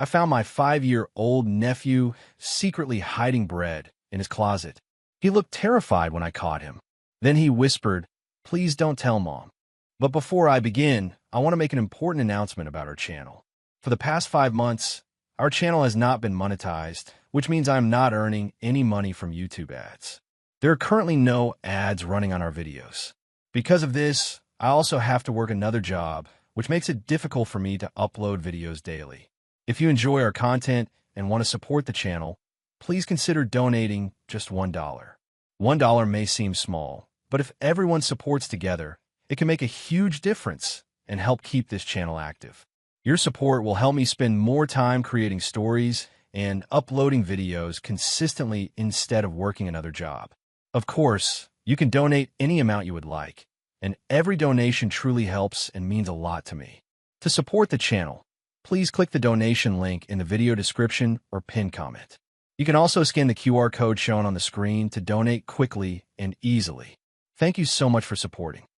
I found my 5-year-old nephew secretly hiding bread in his closet. He looked terrified when I caught him. Then he whispered, "Please don't tell Mom." But before I begin, I want to make an important announcement about our channel. For the past 5 months, our channel has not been monetized, which means I'm not earning any money from YouTube ads. There are currently no ads running on our videos. Because of this, I also have to work another job, which makes it difficult for me to upload videos daily. If you enjoy our content and want to support the channel, please consider donating just $1. $1 may seem small, but if everyone supports together, it can make a huge difference and help keep this channel active. Your support will help me spend more time creating stories and uploading videos consistently instead of working another job. Of course, you can donate any amount you would like, and every donation truly helps and means a lot to me. To support the channel, please click the donation link in the video description or pinned comment. You can also scan the QR code shown on the screen to donate quickly and easily. Thank you so much for supporting.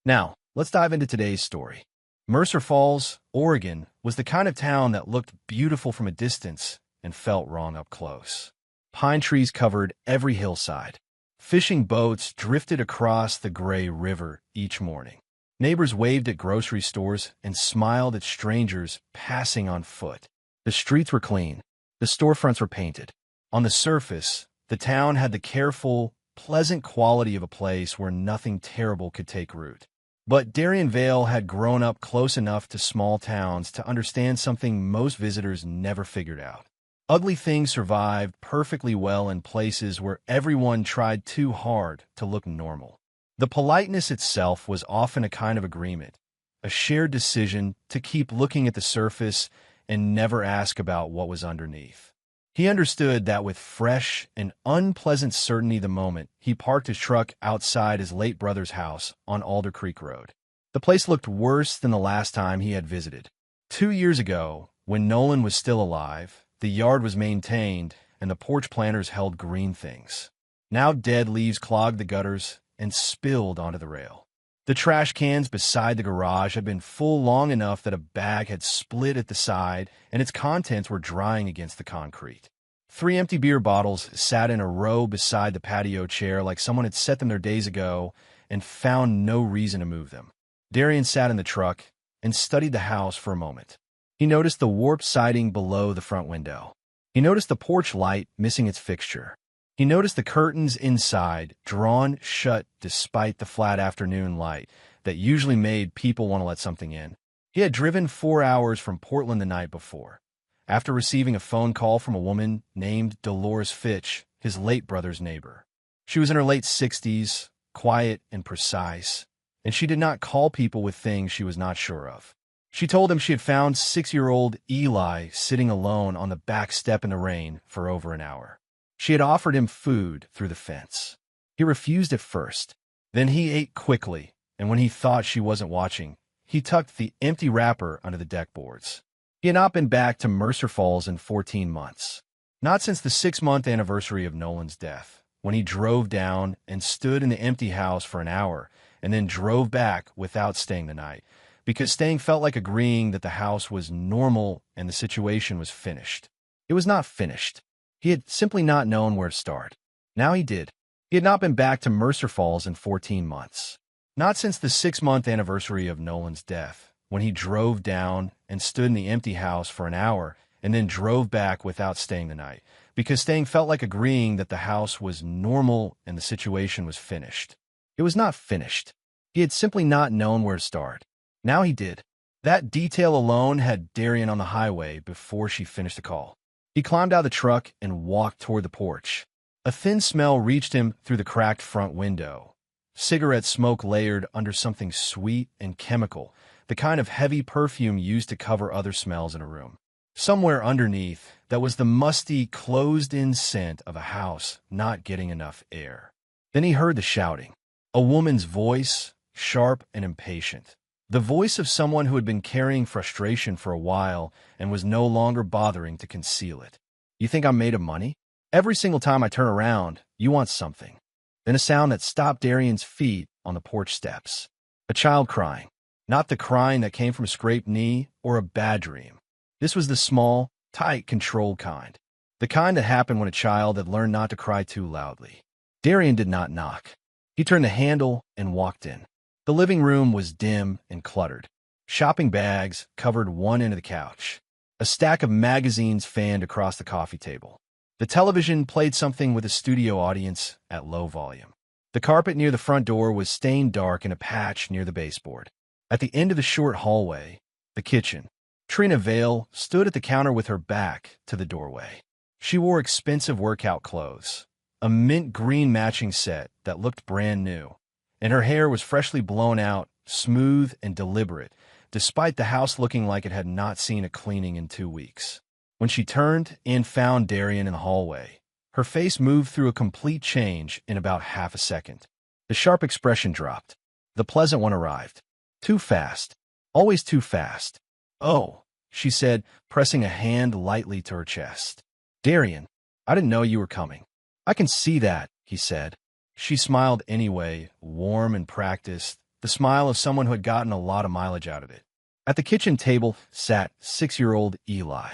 Now, let's dive into today's story. Mercer Falls, Oregon, was the kind of town that looked beautiful from a distance and felt wrong up close. Pine trees covered every hillside. Fishing boats drifted across the gray river each morning. Neighbors waved at grocery stores and smiled at strangers passing on foot. The streets were clean. The storefronts were painted. On the surface, the town had the careful, pleasant quality of a place where nothing terrible could take root. But Darien Vale had grown up close enough to small towns to understand something most visitors never figured out. Ugly things survived perfectly well in places where everyone tried too hard to look normal. The politeness itself was often a kind of agreement, a shared decision to keep looking at the surface and never ask about what was underneath. He understood that with fresh and unpleasant certainty the moment he parked his truck outside his late brother's house on Alder Creek Road. The place looked worse than the last time he had visited. 2 years ago, when Nolan was still alive, the yard was maintained and the porch planters held green things. Now dead leaves clogged the gutters and spilled onto the rail. The trash cans beside the garage had been full long enough that a bag had split at the side and its contents were drying against the concrete. 3 empty beer bottles sat in a row beside the patio chair like someone had set them there days ago and found no reason to move them. Darien sat in the truck and studied the house for a moment. He noticed the warped siding below the front window. He noticed the porch light missing its fixture. He noticed the curtains inside drawn shut despite the flat afternoon light that usually made people want to let something in. He had driven 4 hours from Portland the night before, after receiving a phone call from a woman named Dolores Fitch, his late brother's neighbor. She was in her late 60s, quiet and precise, and she did not call people with things she was not sure of. She told him she had found 6-year-old Eli sitting alone on the back step in the rain for over an hour. She had offered him food through the fence. He refused at first. Then he ate quickly, and when he thought she wasn't watching, he tucked the empty wrapper under the deck boards. He had not been back to Mercer Falls in 14 months. Not since the 6-month anniversary of Nolan's death, when he drove down and stood in the empty house for an hour, and then drove back without staying the night, because staying felt like agreeing that the house was normal and the situation was finished. It was not finished. He had simply not known where to start. Now he did. He had not been back to Mercer Falls in 14 months. Not since the 6-month anniversary of Nolan's death, when he drove down and stood in the empty house for an hour and then drove back without staying the night, because staying felt like agreeing that the house was normal and the situation was finished. It was not finished. He had simply not known where to start. Now he did. That detail alone had Darien on the highway before she finished the call. He climbed out of the truck and walked toward the porch. A thin smell reached him through the cracked front window. Cigarette smoke layered under something sweet and chemical, the kind of heavy perfume used to cover other smells in a room. Somewhere underneath, that was the musty, closed-in scent of a house not getting enough air. Then he heard the shouting. A woman's voice, sharp and impatient. The voice of someone who had been carrying frustration for a while and was no longer bothering to conceal it. "You think I'm made of money? Every single time I turn around, you want something." Then a sound that stopped Darien's feet on the porch steps. A child crying. Not the crying that came from a scraped knee or a bad dream. This was the small, tight, controlled kind. The kind that happened when a child had learned not to cry too loudly. Darian did not knock. He turned the handle and walked in. The living room was dim and cluttered. Shopping bags covered one end of the couch. A stack of magazines fanned across the coffee table. The television played something with a studio audience at low volume. The carpet near the front door was stained dark in a patch near the baseboard. At the end of the short hallway, the kitchen, Trina Vale stood at the counter with her back to the doorway. She wore expensive workout clothes, a mint green matching set that looked brand new, and her hair was freshly blown out, smooth and deliberate, despite the house looking like it had not seen a cleaning in 2 weeks. When she turned and found Darian in the hallway, her face moved through a complete change in about half a second. The sharp expression dropped. The pleasant one arrived. Too fast. Always too fast. "Oh," she said, pressing a hand lightly to her chest. "Darian, I didn't know you were coming." "I can see that," he said. She smiled anyway, warm and practiced, the smile of someone who had gotten a lot of mileage out of it. At the kitchen table sat 6-year-old Eli.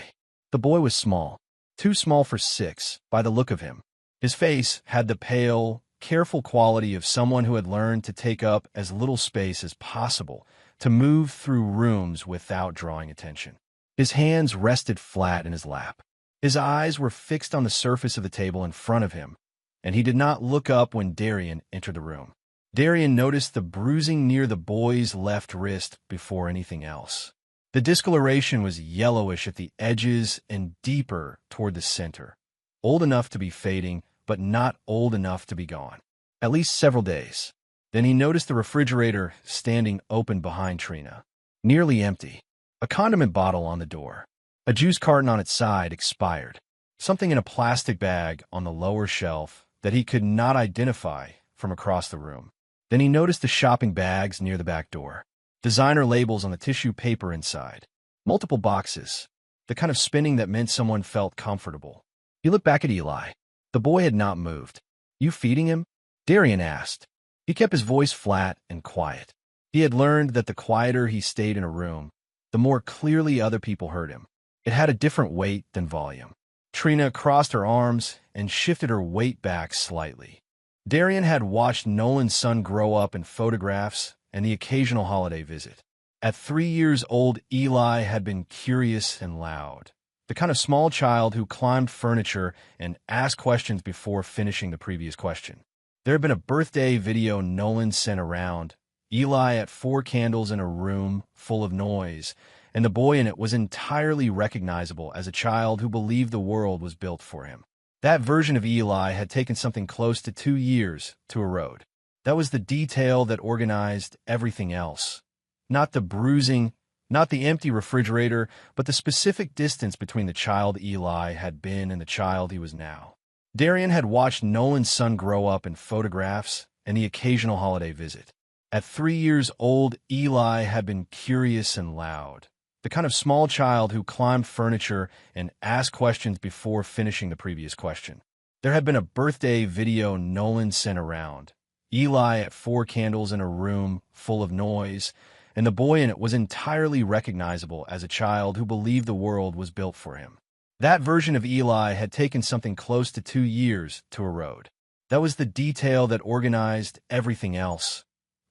The boy was small, too small for 6, by the look of him. His face had the pale, careful quality of someone who had learned to take up as little space as possible, to move through rooms without drawing attention. His hands rested flat in his lap. His eyes were fixed on the surface of the table in front of him, and he did not look up when Darian entered the room. Darian noticed the bruising near the boy's left wrist before anything else. The discoloration was yellowish at the edges and deeper toward the center, old enough to be fading, but not old enough to be gone. At least several days. Then he noticed the refrigerator standing open behind Trina, nearly empty. A condiment bottle on the door. A juice carton on its side, expired. Something in a plastic bag on the lower shelf that he could not identify from across the room. Then he noticed the shopping bags near the back door. Designer labels on the tissue paper inside. Multiple boxes. The kind of spinning that meant someone felt comfortable. He looked back at Eli. The boy had not moved. "You feeding him?" Darian asked. He kept his voice flat and quiet. He had learned that the quieter he stayed in a room, the more clearly other people heard him. It had a different weight than volume. Trina crossed her arms and shifted her weight back slightly. Darian had watched Nolan's son grow up in photographs and the occasional holiday visit. At 3 years old, Eli had been curious and loud, the kind of small child who climbed furniture and asked questions before finishing the previous question. There had been a birthday video Nolan sent around, Eli at 4 candles in a room full of noise, and the boy in it was entirely recognizable as a child who believed the world was built for him. That version of Eli had taken something close to 2 years to erode. That was the detail that organized everything else. Not the bruising, not the empty refrigerator, but the specific distance between the child Eli had been and the child he was now. Darian had watched Nolan's son grow up in photographs and the occasional holiday visit. At 3 years old, Eli had been curious and loud, the kind of small child who climbed furniture and asked questions before finishing the previous question. There had been a birthday video Nolan sent around, Eli at 4 candles in a room full of noise, and the boy in it was entirely recognizable as a child who believed the world was built for him. That version of Eli had taken something close to 2 years to erode. That was the detail that organized everything else.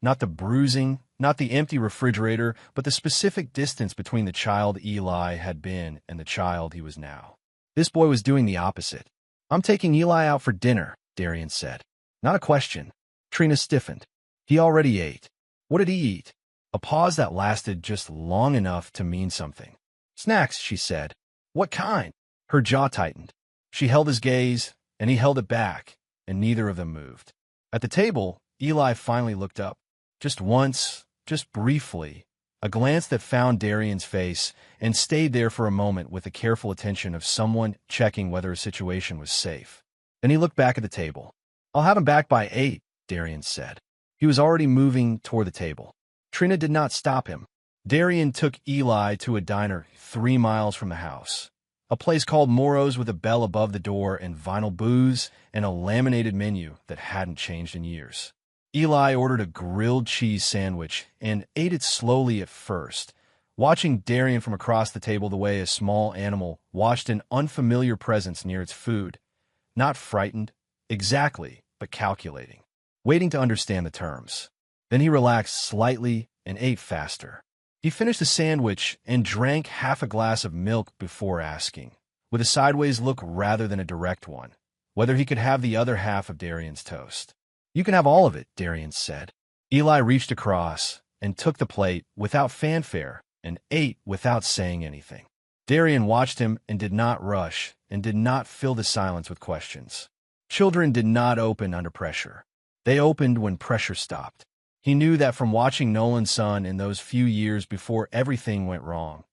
Not the bruising, not the empty refrigerator, but the specific distance between the child Eli had been and the child he was now. This boy was doing the opposite. "I'm taking Eli out for dinner," Darian said. Not a question. Trina stiffened. He already ate. What did he eat? A pause that lasted just long enough to mean something. "Snacks," she said. "What kind?" Her jaw tightened. She held his gaze, and he held it back, and neither of them moved. At the table, Eli finally looked up. Just once, just briefly, a glance that found Darian's face and stayed there for a moment with the careful attention of someone checking whether a situation was safe. Then he looked back at the table. "I'll have him back by 8, Darian said. He was already moving toward the table. Trina did not stop him. Darian took Eli to a diner 3 miles from the house, a place called Moro's with a bell above the door and vinyl booths and a laminated menu that hadn't changed in years. Eli ordered a grilled cheese sandwich and ate it slowly at first, watching Darian from across the table the way a small animal watched an unfamiliar presence near its food, not frightened, exactly, but calculating, waiting to understand the terms. Then he relaxed slightly and ate faster. He finished the sandwich and drank half a glass of milk before asking, with a sideways look rather than a direct one, whether he could have the other half of Darian's toast. "You can have all of it," Darian said. Eli reached across and took the plate without fanfare and ate without saying anything. Darian watched him and did not rush and did not fill the silence with questions. Children did not open under pressure. They opened when pressure stopped. He knew that from watching Nolan's son in those few years before everything went wrong.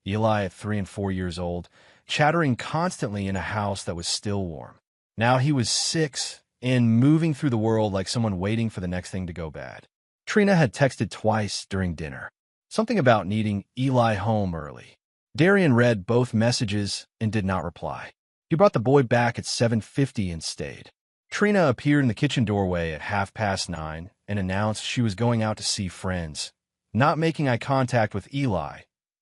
Eli, at 3 and 4 years old, chattering constantly in a house that was still warm. Now he was 6 and moving through the world like someone waiting for the next thing to go bad. Trina had texted twice during dinner, something about needing Eli home early. Darian read both messages and did not reply. He brought the boy back at 7:50 and stayed. Trina appeared in the kitchen doorway at 9:30 and announced she was going out to see friends, not making eye contact with Eli,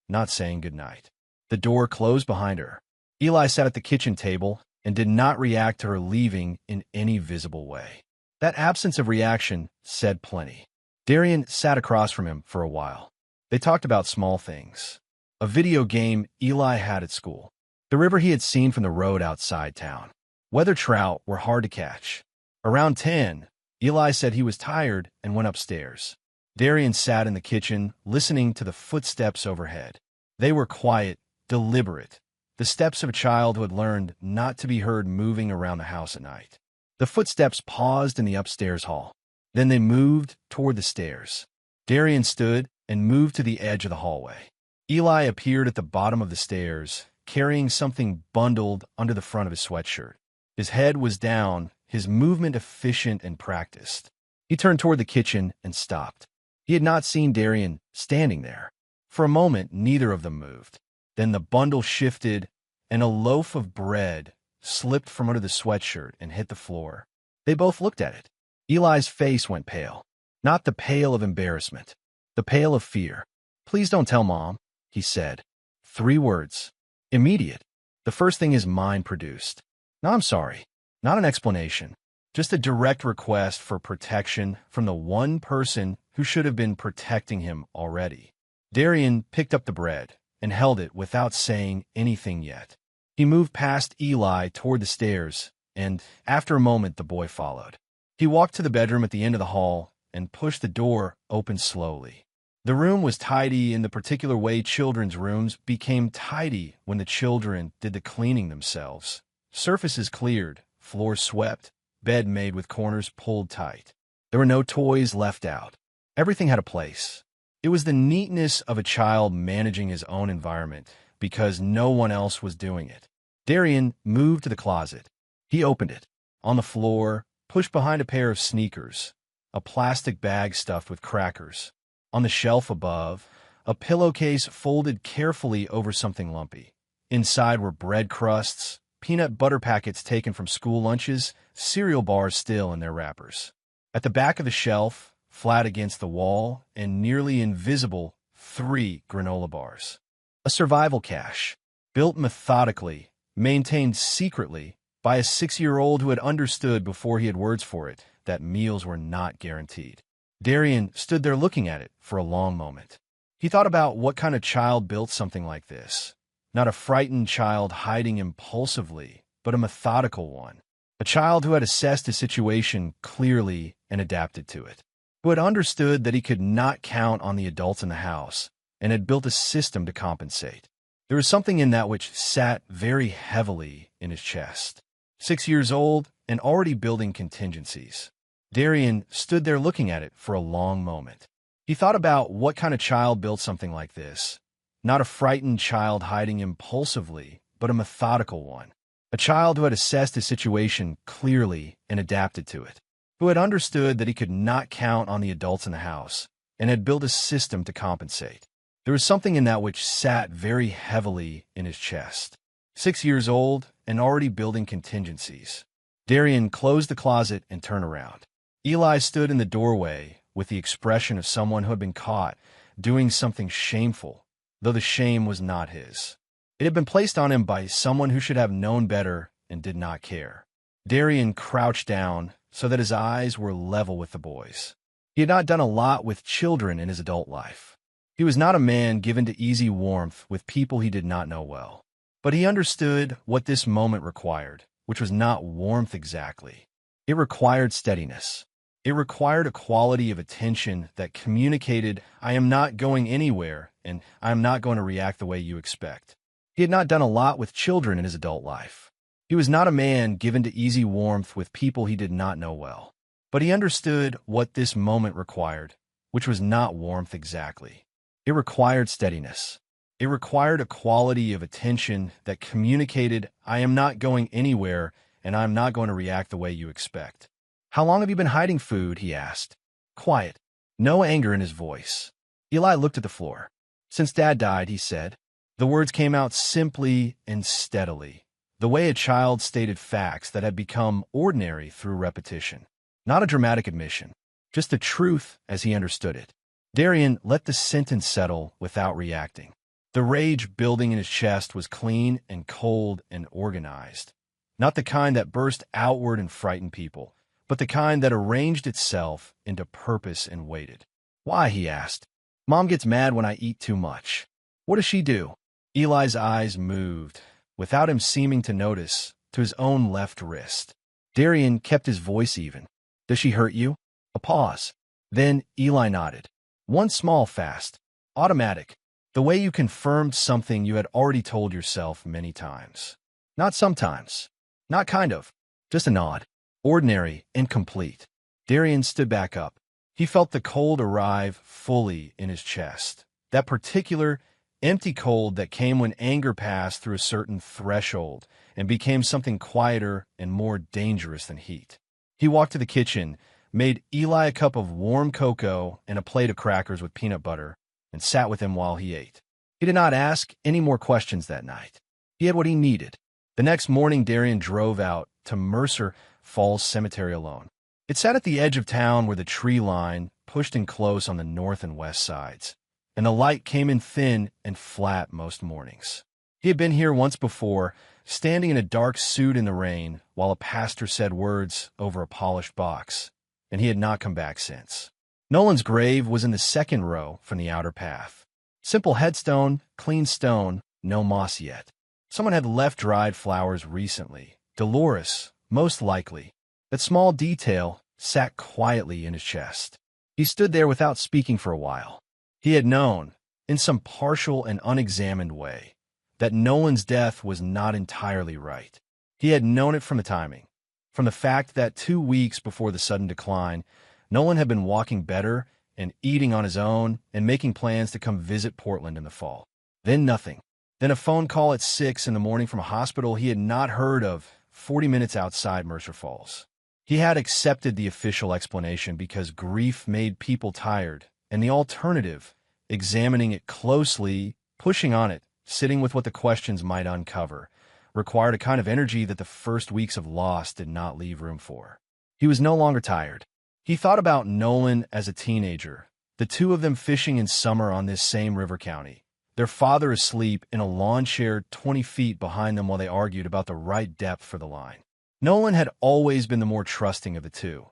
not saying goodnight. The door closed behind her. Eli sat at the kitchen table and did not react to her leaving in any visible way. That absence of reaction said plenty. Darian sat across from him for a while. They talked about small things. A video game Eli had at school. The river he had seen from the road outside town. Whether trout were hard to catch. Around 10, Eli said he was tired and went upstairs. Darian sat in the kitchen, listening to the footsteps overhead. They were quiet, deliberate, the steps of a child who had learned not to be heard moving around the house at night. The footsteps paused in the upstairs hall. Then they moved toward the stairs. Darian stood and moved to the edge of the hallway. Eli appeared at the bottom of the stairs, carrying something bundled under the front of his sweatshirt. His head was down, his movement efficient and practiced. He turned toward the kitchen and stopped. He had not seen Darian standing there. For a moment, neither of them moved. Then the bundle shifted, and a loaf of bread slipped from under the sweatshirt and hit the floor. They both looked at it. Eli's face went pale. Not the pale of embarrassment, the pale of fear. "Please don't tell Mom," he said. 3 words. Immediate. The first thing his mind produced. "No, I'm sorry." Not an explanation. Just a direct request for protection from the one person who should have been protecting him already. Darian picked up the bread and held it without saying anything yet. He moved past Eli toward the stairs, and after a moment the boy followed. He walked to the bedroom at the end of the hall and pushed the door open slowly. The room was tidy in the particular way children's rooms became tidy when the children did the cleaning themselves. Surfaces cleared, floors swept, bed made with corners pulled tight. There were no toys left out. Everything had a place. It was the neatness of a child managing his own environment because no one else was doing it. Darian moved to the closet. He opened it. On the floor, pushed behind a pair of sneakers, a plastic bag stuffed with crackers. On the shelf above, a pillowcase folded carefully over something lumpy. Inside were bread crusts, peanut butter packets taken from school lunches, cereal bars still in their wrappers. At the back of the shelf, flat against the wall and nearly invisible, 3 granola bars. A survival cache, built methodically, maintained secretly by a 6-year-old who had understood before he had words for it that meals were not guaranteed. Darian stood there looking at it for a long moment. He thought about what kind of child built something like this. Not a frightened child hiding impulsively, but a methodical one. A child who had assessed his situation clearly and adapted to it. Who had understood that he could not count on the adults in the house and had built a system to compensate. There was something in that which sat very heavily in his chest. 6 years old and already building contingencies. Darian stood there looking at it for a long moment. He thought about what kind of child built something like this. Not a frightened child hiding impulsively, but a methodical one. A child who had assessed his situation clearly and adapted to it. Who had understood that he could not count on the adults in the house and had built a system to compensate. There was something in that which sat very heavily in his chest. 6 years old and already building contingencies. Darian closed the closet and turned around. Eli stood in the doorway with the expression of someone who had been caught doing something shameful though the shame was not his. It had been placed on him by someone who should have known better and did not care. Darian crouched down so that his eyes were level with the boy's. He had not done a lot with children in his adult life. He was not a man given to easy warmth with people he did not know well. But he understood what this moment required, which was not warmth exactly. It required steadiness. It required a quality of attention that communicated, "I am not going anywhere, and I am not going to react the way you expect." He had not done a lot with children in his adult life. He was not a man given to easy warmth with people he did not know well. But he understood what this moment required, which was not warmth exactly. It required steadiness. It required a quality of attention that communicated, "I am not going anywhere, and I am not going to react the way you expect." "How long have you been hiding food?" he asked. Quiet. No anger in his voice. Eli looked at the floor. "Since Dad died," he said. The words came out simply and steadily, the way a child stated facts that had become ordinary through repetition. Not a dramatic admission, just the truth as he understood it. Darian let the sentence settle without reacting. The rage building in his chest was clean and cold and organized. Not the kind that burst outward and frightened people, but the kind that arranged itself into purpose and waited. "Why?" he asked. "Mom gets mad when I eat too much." "What does she do?" Eli's eyes moved, without him seeming to notice, to his own left wrist. Darian kept his voice even. "Does she hurt you?" A pause. Then Eli nodded. One small fast. Automatic. The way you confirmed something you had already told yourself many times. Not sometimes. Not kind of. Just a nod. Ordinary, incomplete. Darian stood back up. He felt the cold arrive fully in his chest. That particular, empty cold that came when anger passed through a certain threshold and became something quieter and more dangerous than heat. He walked to the kitchen, made Eli a cup of warm cocoa and a plate of crackers with peanut butter, and sat with him while he ate. He did not ask any more questions that night. He had what he needed. The next morning, Darian drove out to Mercer Falls Cemetery alone. It sat at the edge of town where the tree line pushed in close on the north and west sides, and the light came in thin and flat most mornings. He had been here once before, standing in a dark suit in the rain while a pastor said words over a polished box, and he had not come back since. Nolan's grave was in the second row from the outer path. Simple headstone, clean stone, no moss yet. Someone had left dried flowers recently. Dolores, most likely. That small detail sat quietly in his chest. He stood there without speaking for a while. He had known, in some partial and unexamined way, that Nolan's death was not entirely right. He had known it from the timing, from the fact that 2 weeks before the sudden decline, Nolan had been walking better and eating on his own and making plans to come visit Portland in the fall. Then nothing. Then a phone call at 6 in the morning from a hospital he had not heard of 40 minutes outside Mercer Falls. He had accepted the official explanation because grief made people tired, and the alternative, examining it closely, pushing on it, sitting with what the questions might uncover, required a kind of energy that the first weeks of loss did not leave room for. He was no longer tired. He thought about Nolan as a teenager, the two of them fishing in summer on this same river county, their father asleep in a lawn chair 20 feet behind them while they argued about the right depth for the line. Nolan had always been the more trusting of the two,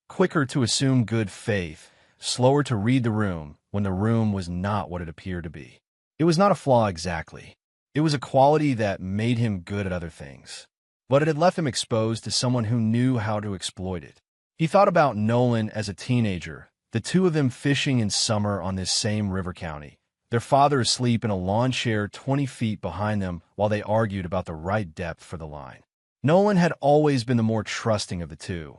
quicker to assume good faith, slower to read the room when the room was not what it appeared to be. It was not a flaw exactly. It was a quality that made him good at other things, but it had left him exposed to someone who knew how to exploit it. He thought about Nolan as a teenager, the two of them fishing in summer on this same river county, their father asleep in a lawn chair 20 feet behind them while they argued about the right depth for the line. Nolan had always been the more trusting of the two,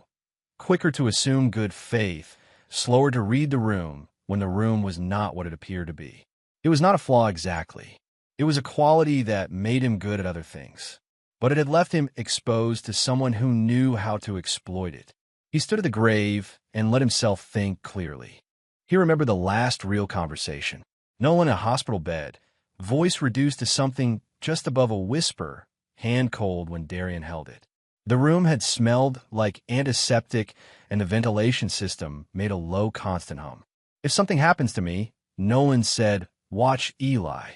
quicker to assume good faith, slower to read the room when the room was not what it appeared to be. It was not a flaw exactly. It was a quality that made him good at other things, but it had left him exposed to someone who knew how to exploit it. He stood at the grave and let himself think clearly. He remembered the last real conversation. Nolan in a hospital bed, voice reduced to something just above a whisper, hand cold when Darian held it. The room had smelled like antiseptic, and the ventilation system made a low constant hum. "If something happens to me," Nolan said, watch Eli.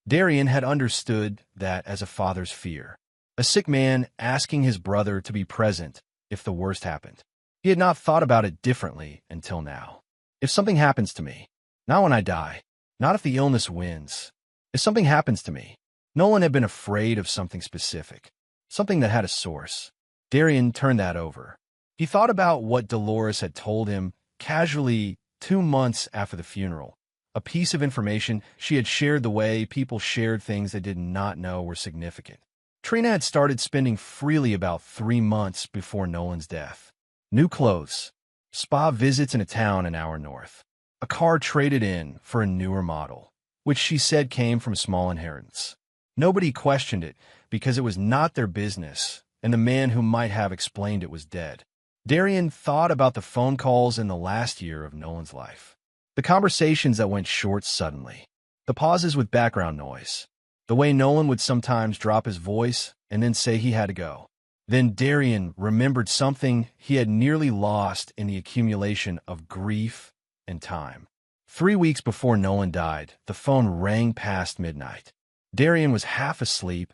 Darian had understood that as a father's fear. A sick man asking his brother to be present if the worst happened. He had not thought about it differently until now. If something happens to me, not when I die, not if the illness wins. If something happens to me, Nolan had been afraid of something specific, something that had a source. Darian turned that over. He thought about what Dolores had told him casually 2 months after the funeral, a piece of information she had shared the way people shared things they did not know were significant. Trina had started spending freely about 3 months before Nolan's death. New clothes, spa visits in a town an hour north, a car traded in for a newer model, which she said came from a small inheritance. Nobody questioned it because it was not their business, and the man who might have explained it was dead. Darian thought about the phone calls in the last year of Nolan's life. The conversations that went short suddenly. The pauses with background noise. The way Nolan would sometimes drop his voice and then say he had to go. Then Darian remembered something he had nearly lost in the accumulation of grief and time. 3 weeks before Nolan died, the phone rang past midnight. Darian was half asleep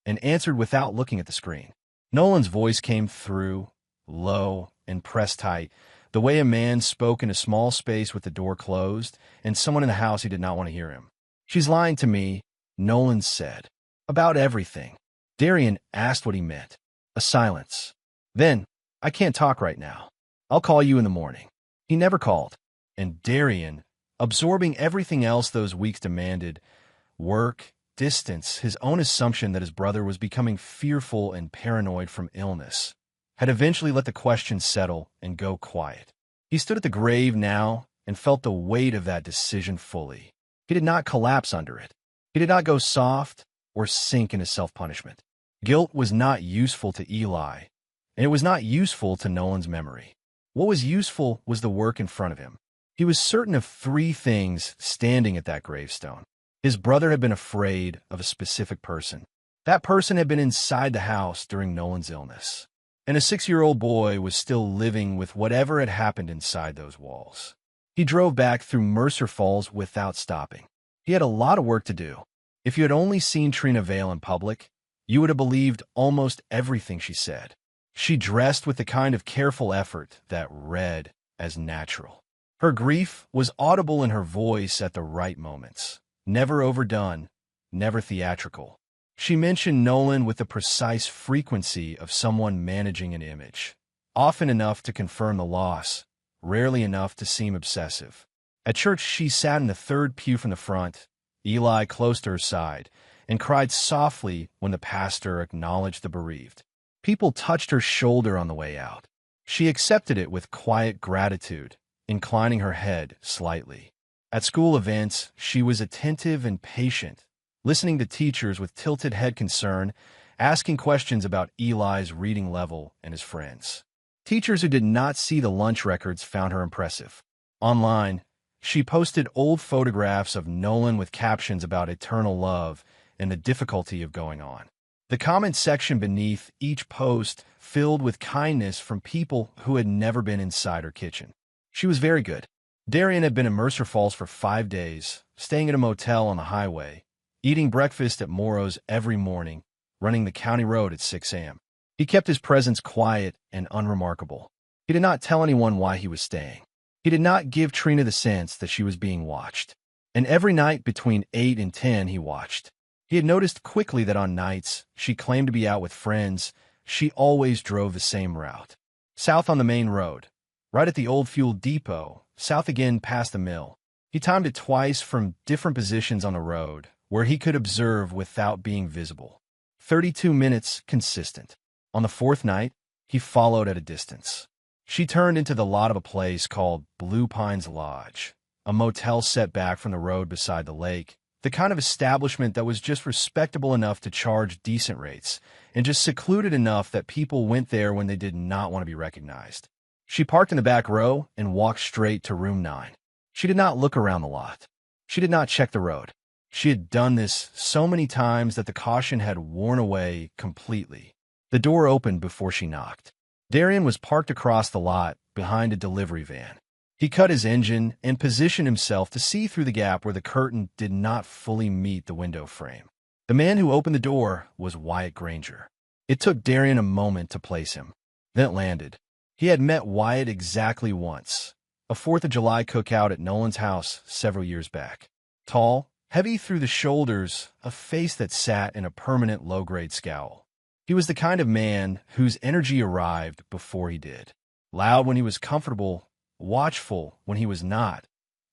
and answered without looking at the screen. Nolan's voice came through, low and pressed tight, the way a man spoke in a small space with the door closed and someone in the house who did not want to hear him. "She's lying to me," Nolan said. "About everything." Darian asked what he meant. A silence. Then, "I can't talk right now. I'll call you in the morning." He never called. And Darian, absorbing everything else those weeks demanded, work, distance, his own assumption that his brother was becoming fearful and paranoid from illness, had eventually let the question settle and go quiet. He stood at the grave now and felt the weight of that decision fully. He did not collapse under it. He did not go soft or sink into self-punishment. Guilt was not useful to Eli, and it was not useful to Nolan's memory. What was useful was the work in front of him. He was certain of 3 things standing at that gravestone. His brother had been afraid of a specific person. That person had been inside the house during Nolan's illness. And a 6-year-old boy was still living with whatever had happened inside those walls. He drove back through Mercer Falls without stopping. He had a lot of work to do. If you had only seen Trina Vale in public, you would have believed almost everything she said. She dressed with the kind of careful effort that read as natural. Her grief was audible in her voice at the right moments. Never overdone, never theatrical. She mentioned Nolan with the precise frequency of someone managing an image. Often enough to confirm the loss, rarely enough to seem obsessive. At church, she sat in the 3rd pew from the front, Eli close to her side, and cried softly when the pastor acknowledged the bereaved. People touched her shoulder on the way out. She accepted it with quiet gratitude, inclining her head slightly. At school events, she was attentive and patient, listening to teachers with tilted head concern, asking questions about Eli's reading level and his friends. Teachers who did not see the lunch records found her impressive. Online, she posted old photographs of Nolan with captions about eternal love and the difficulty of going on. The comment section beneath each post filled with kindness from people who had never been inside her kitchen. She was very good. Darian had been in Mercer Falls for 5 days, staying at a motel on the highway, eating breakfast at Morrow's every morning, running the county road at 6 a.m. He kept his presence quiet and unremarkable. He did not tell anyone why he was staying. He did not give Trina the sense that she was being watched. And every night between 8 and 10 he watched. He had noticed quickly that on nights she claimed to be out with friends, she always drove the same route. South on the main road, right at the old fuel depot, south again past the mill. He timed it twice from different positions on the road, where he could observe without being visible. 32 minutes consistent. On the 4th night, he followed at a distance. She turned into the lot of a place called Blue Pines Lodge, a motel set back from the road beside the lake, the kind of establishment that was just respectable enough to charge decent rates, and just secluded enough that people went there when they did not want to be recognized. She parked in the back row and walked straight to room 9. She did not look around the lot. She did not check the road. She had done this so many times that the caution had worn away completely. The door opened before she knocked. Darian was parked across the lot behind a delivery van. He cut his engine and positioned himself to see through the gap where the curtain did not fully meet the window frame. The man who opened the door was Wyatt Granger. It took Darian a moment to place him. Then it landed. He had met Wyatt exactly once, a 4th of July cookout at Nolan's house several years back. Tall, heavy through the shoulders, a face that sat in a permanent low-grade scowl. He was the kind of man whose energy arrived before he did. Loud when he was comfortable, watchful when he was not,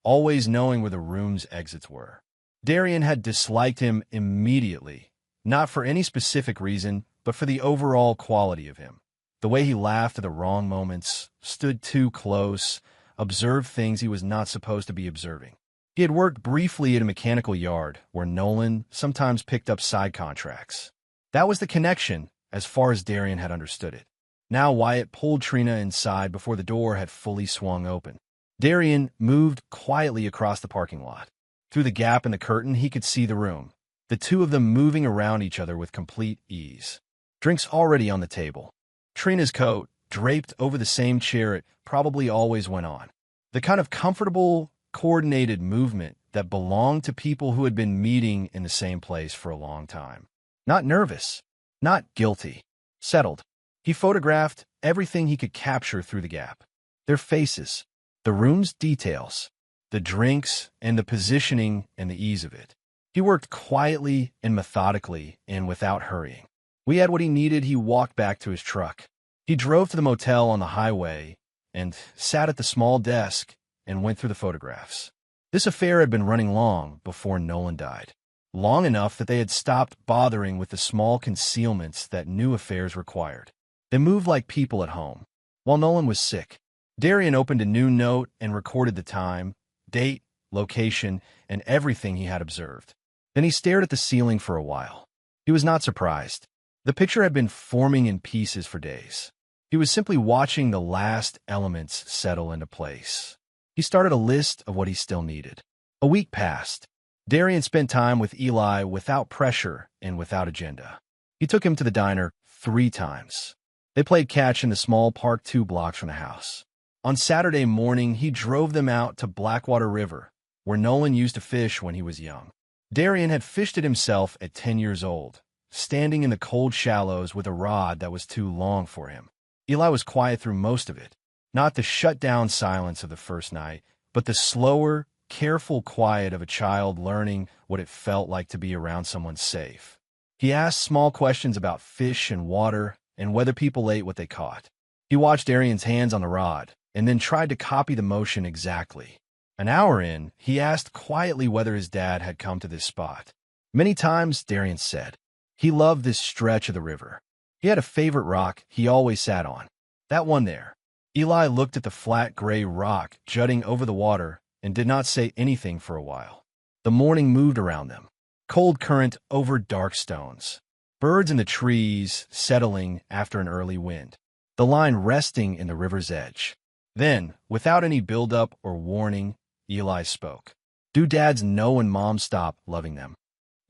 always knowing where the room's exits were. Darian had disliked him immediately, not for any specific reason, but for the overall quality of him. The way he laughed at the wrong moments, stood too close, observed things he was not supposed to be observing. He had worked briefly at a mechanical yard where Nolan sometimes picked up side contracts. That was the connection, as far as Darian had understood it. Now Wyatt pulled Trina inside before the door had fully swung open. Darian moved quietly across the parking lot. Through the gap in the curtain, he could see the room, the two of them moving around each other with complete ease. Drinks already on the table. Trina's coat, draped over the same chair it probably always went on. The kind of comfortable, coordinated movement that belonged to people who had been meeting in the same place for a long time. Not nervous, not guilty, settled. He photographed everything he could capture through the gap. Their faces, the room's details, the drinks, and the positioning and the ease of it. He worked quietly and methodically and without hurrying. We had what he needed. He walked back to his truck. He drove to the motel on the highway and sat at the small desk and went through the photographs. This affair had been running long before Nolan died. Long enough that they had stopped bothering with the small concealments that new affairs required. They moved like people at home. While Nolan was sick, Darian opened a new note and recorded the time, date, location, and everything he had observed. Then he stared at the ceiling for a while. He was not surprised. The picture had been forming in pieces for days. He was simply watching the last elements settle into place. He started a list of what he still needed. A week passed. Darian spent time with Eli without pressure and without agenda. He took him to the diner 3 times. They played catch in the small park 2 blocks from the house. On Saturday morning, he drove them out to Blackwater River, where Nolan used to fish when he was young. Darian had fished it himself at 10 years old, standing in the cold shallows with a rod that was too long for him. Eli was quiet through most of it, not the shut-down silence of the first night, but the slower, careful quiet of a child learning what it felt like to be around someone safe. He asked small questions about fish and water and whether people ate what they caught. He watched Darian's hands on the rod and then tried to copy the motion exactly. An hour in, he asked quietly whether his dad had come to this spot. Many times, Darian said. He loved this stretch of the river. He had a favorite rock he always sat on. That one there. Eli looked at the flat gray rock jutting over the water and did not say anything for a while. The morning moved around them. Cold current over dark stones. Birds in the trees settling after an early wind. The line resting in the river's edge. Then, without any buildup or warning, Eli spoke. Do dads know when moms stop loving them?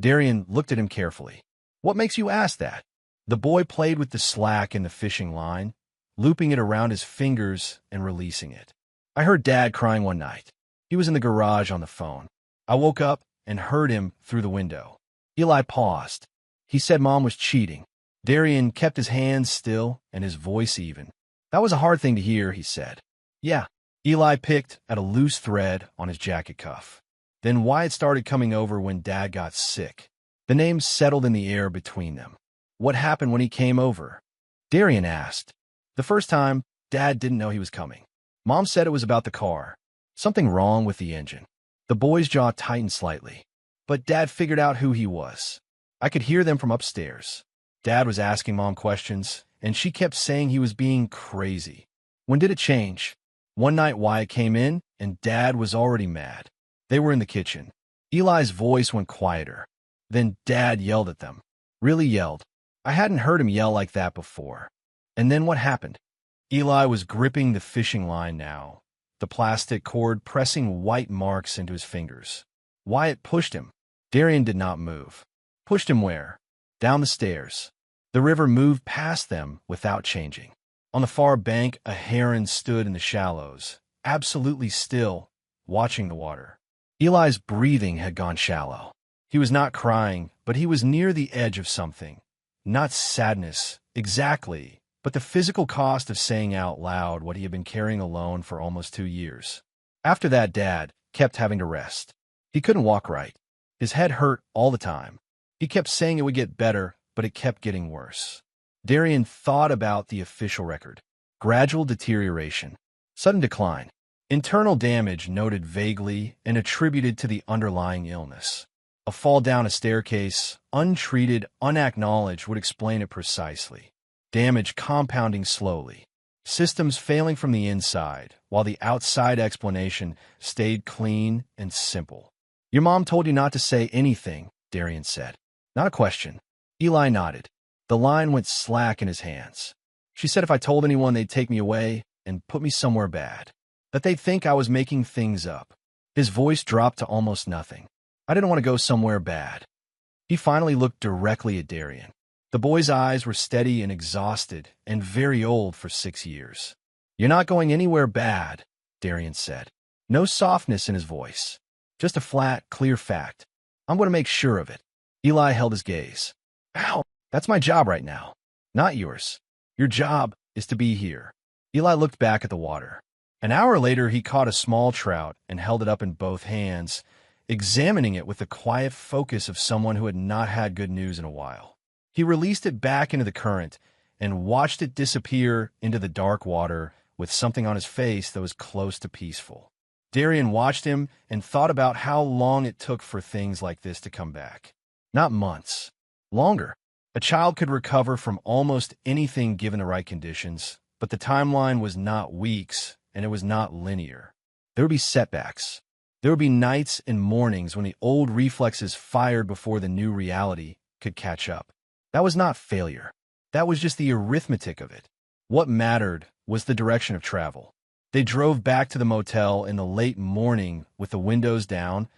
Darian looked at him carefully. What makes you ask that? The boy played with the slack in the fishing line, looping it around his fingers and releasing it. I heard Dad crying one night. He was in the garage on the phone. I woke up and heard him through the window. Eli paused. He said Mom was cheating. Darian kept his hands still and his voice even. That was a hard thing to hear, he said. Yeah. Eli picked at a loose thread on his jacket cuff. Then Wyatt started coming over when Dad got sick. The names settled in the air between them. What happened when he came over? Darian asked. The first time, Dad didn't know he was coming. Mom said it was about the car. Something wrong with the engine. The boy's jaw tightened slightly. But Dad figured out who he was. I could hear them from upstairs. Dad was asking Mom questions, and she kept saying he was being crazy. When did it change? One night Wyatt came in, and Dad was already mad. They were in the kitchen. Eli's voice went quieter. Then Dad yelled at them. Really yelled. I hadn't heard him yell like that before. And then what happened? Eli was gripping the fishing line now, the plastic cord pressing white marks into his fingers. Wyatt pushed him. Darian did not move. Pushed him where? Down the stairs. The river moved past them without changing. On the far bank, a heron stood in the shallows, absolutely still, watching the water. Eli's breathing had gone shallow. He was not crying, but he was near the edge of something. Not sadness, exactly, but the physical cost of saying out loud what he had been carrying alone for almost 2 years. After that, Dad kept having to rest. He couldn't walk right. His head hurt all the time. He kept saying it would get better, but it kept getting worse. Darian thought about the official record. Gradual deterioration. Sudden decline. Internal damage noted vaguely and attributed to the underlying illness. A fall down a staircase, untreated, unacknowledged, would explain it precisely. Damage compounding slowly. Systems failing from the inside, while the outside explanation stayed clean and simple. Your mom told you not to say anything, Darian said. Not a question. Eli nodded. The line went slack in his hands. She said if I told anyone they'd take me away and put me somewhere bad. That they'd think I was making things up. His voice dropped to almost nothing. I didn't want to go somewhere bad. He finally looked directly at Darian. The boy's eyes were steady and exhausted and very old for 6 years. You're not going anywhere bad, Darian said. No softness in his voice. Just a flat, clear fact. I'm going to make sure of it. Eli held his gaze. Ow, that's my job right now. Not yours. Your job is to be here. Eli looked back at the water. An hour later, he caught a small trout and held it up in both hands, examining it with the quiet focus of someone who had not had good news in a while. He released it back into the current and watched it disappear into the dark water with something on his face that was close to peaceful. Darian watched him and thought about how long it took for things like this to come back. Not months. Longer. A child could recover from almost anything given the right conditions, but the timeline was not weeks, and it was not linear. There would be setbacks. There would be nights and mornings when the old reflexes fired before the new reality could catch up. That was not failure. That was just the arithmetic of it. What mattered was the direction of travel. They drove back to the motel in the late morning with the windows down,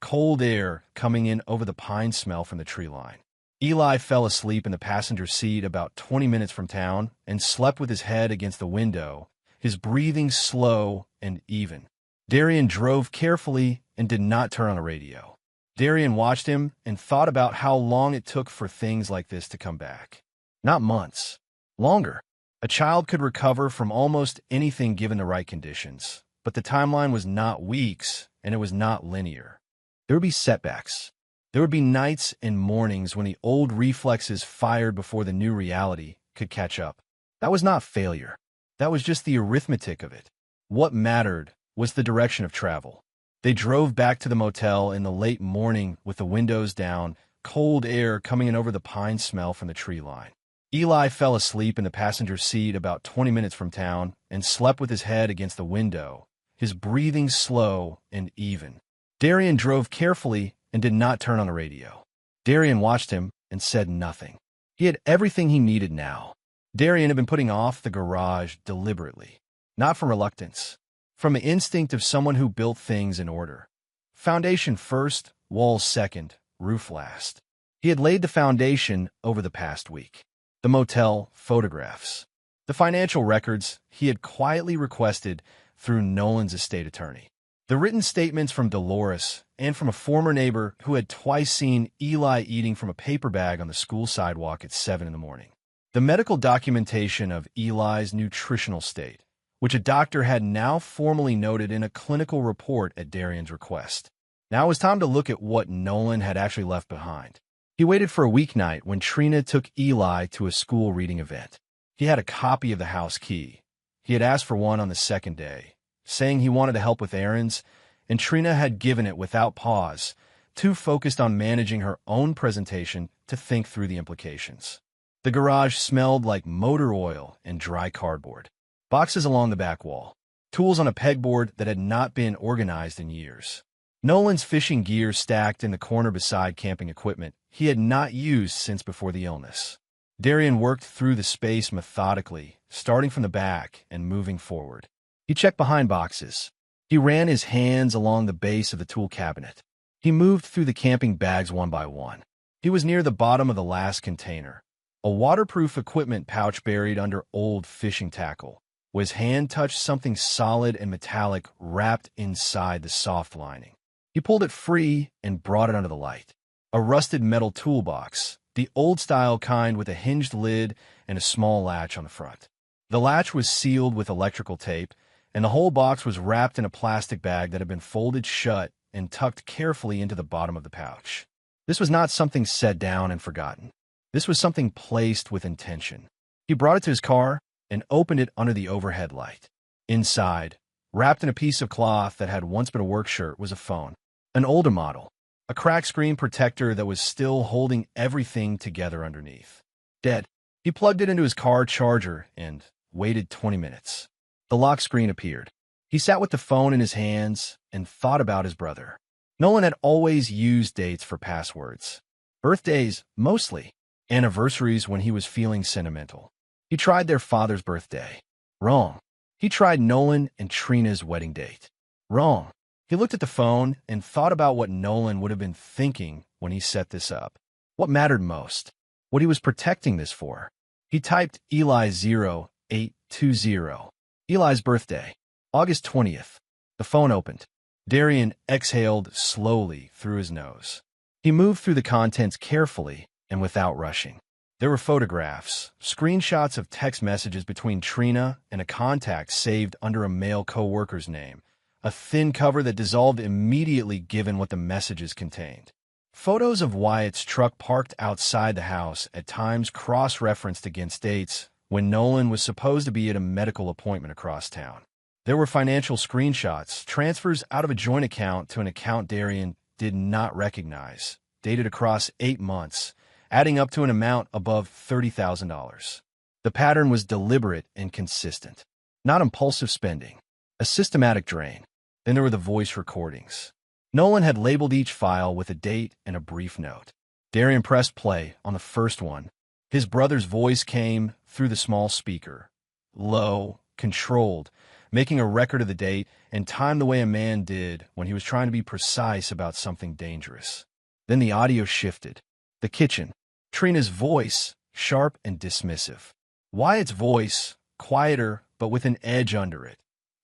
cold air coming in over the pine smell from the tree line. Eli fell asleep in the passenger seat about 20 minutes from town and slept with his head against the window, his breathing slow and even. Darian drove carefully and did not turn on the radio. Darian watched him and thought about how long it took for things like this to come back. Not months. Longer. A child could recover from almost anything given the right conditions, but the timeline was not weeks, and it was not linear. There would be setbacks. There would be nights and mornings when the old reflexes fired before the new reality could catch up. That was not failure. That was just the arithmetic of it. What mattered was the direction of travel. They drove back to the motel in the late morning with the windows down, cold air coming in over the pine smell from the tree line. Eli fell asleep in the passenger seat about 20 minutes from town and slept with his head against the window, his breathing slow and even. Darian drove carefully and did not turn on the radio. Darian watched him and said nothing. He had everything he needed now. Darian had been putting off the garage deliberately, not from reluctance, from the instinct of someone who built things in order. Foundation first, walls second, roof last. He had laid the foundation over the past week. The motel photographs. The financial records he had quietly requested through Nolan's estate attorney. The written statements from Dolores and from a former neighbor who had twice seen Eli eating from a paper bag on the school sidewalk at 7 in the morning. The medical documentation of Eli's nutritional state, which a doctor had now formally noted in a clinical report at Darian's request. Now it was time to look at what Nolan had actually left behind. He waited for a weeknight when Trina took Eli to a school reading event. He had a copy of the house key. He had asked for one on the second day, saying he wanted to help with errands, and Trina had given it without pause, too focused on managing her own presentation to think through the implications. The garage smelled like motor oil and dry cardboard. Boxes along the back wall. Tools on a pegboard that had not been organized in years. Nolan's fishing gear stacked in the corner beside camping equipment he had not used since before the illness. Darian worked through the space methodically, starting from the back and moving forward. He checked behind boxes. He ran his hands along the base of the tool cabinet. He moved through the camping bags one by one. He was near the bottom of the last container, a waterproof equipment pouch buried under old fishing tackle. where his hand touched something solid and metallic wrapped inside the soft lining. He pulled it free and brought it under the light. A rusted metal toolbox, the old-style kind with a hinged lid and a small latch on the front. The latch was sealed with electrical tape, and the whole box was wrapped in a plastic bag that had been folded shut and tucked carefully into the bottom of the pouch. This was not something set down and forgotten. This was something placed with intention. He brought it to his car and opened it under the overhead light. Inside, wrapped in a piece of cloth that had once been a work shirt, was a phone. An older model. A cracked screen protector that was still holding everything together underneath. Dead. He plugged it into his car charger and waited 20 minutes. The lock screen appeared. He sat with the phone in his hands and thought about his brother. Nolan had always used dates for passwords. Birthdays, mostly. Anniversaries when he was feeling sentimental. He tried their father's birthday. Wrong. He tried Nolan and Trina's wedding date. Wrong. He looked at the phone and thought about what Nolan would have been thinking when he set this up. What mattered most? What he was protecting this for? He typed Eli 0820. Eli's birthday. August 20th. The phone opened. Darian exhaled slowly through his nose. He moved through the contents carefully and without rushing. There were photographs, screenshots of text messages between Trina and a contact saved under a male co-worker's name, a thin cover that dissolved immediately given what the messages contained. Photos of Wyatt's truck parked outside the house, at times cross-referenced against dates when Nolan was supposed to be at a medical appointment across town. There were financial screenshots, transfers out of a joint account to an account Darian did not recognize, dated across 8 months, adding up to an amount above $30,000. The pattern was deliberate and consistent, not impulsive spending, a systematic drain. Then there were the voice recordings. Nolan had labeled each file with a date and a brief note. Darian pressed play on the first one. His brother's voice came through the small speaker, low, controlled, making a record of the date and time the way a man did when he was trying to be precise about something dangerous. Then the audio shifted. The kitchen. Trina's voice, sharp and dismissive. Wyatt's voice, quieter but with an edge under it.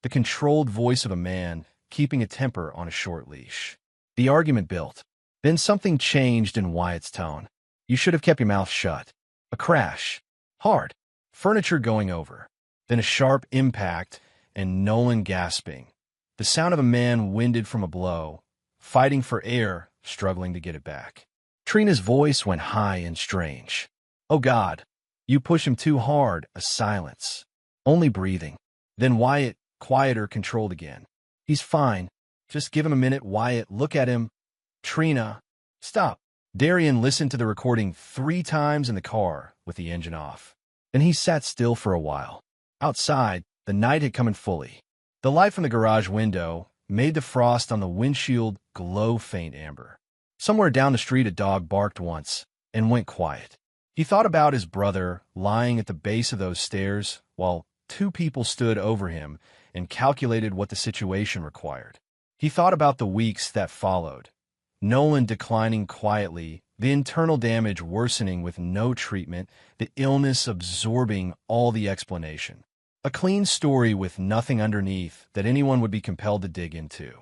The controlled voice of a man keeping a temper on a short leash. The argument built. Then something changed in Wyatt's tone. You should have kept your mouth shut. A crash. Hard. Furniture going over. Then a sharp impact and Nolan gasping. The sound of a man winded from a blow, fighting for air, struggling to get it back. Trina's voice went high and strange. Oh God, you push him too hard, a silence. Only breathing. Then Wyatt, quieter, controlled again. He's fine. Just give him a minute, Wyatt. Look at him. Trina. Stop. Darian listened to the recording 3 times in the car with the engine off. Then he sat still for a while. Outside, the night had come in fully. The light from the garage window made the frost on the windshield glow faint amber. Somewhere down the street a dog barked once and went quiet. He thought about his brother lying at the base of those stairs while 2 people stood over him and calculated what the situation required. He thought about the weeks that followed. Nolan declining quietly, the internal damage worsening with no treatment, the illness absorbing all the explanation. A clean story with nothing underneath that anyone would be compelled to dig into.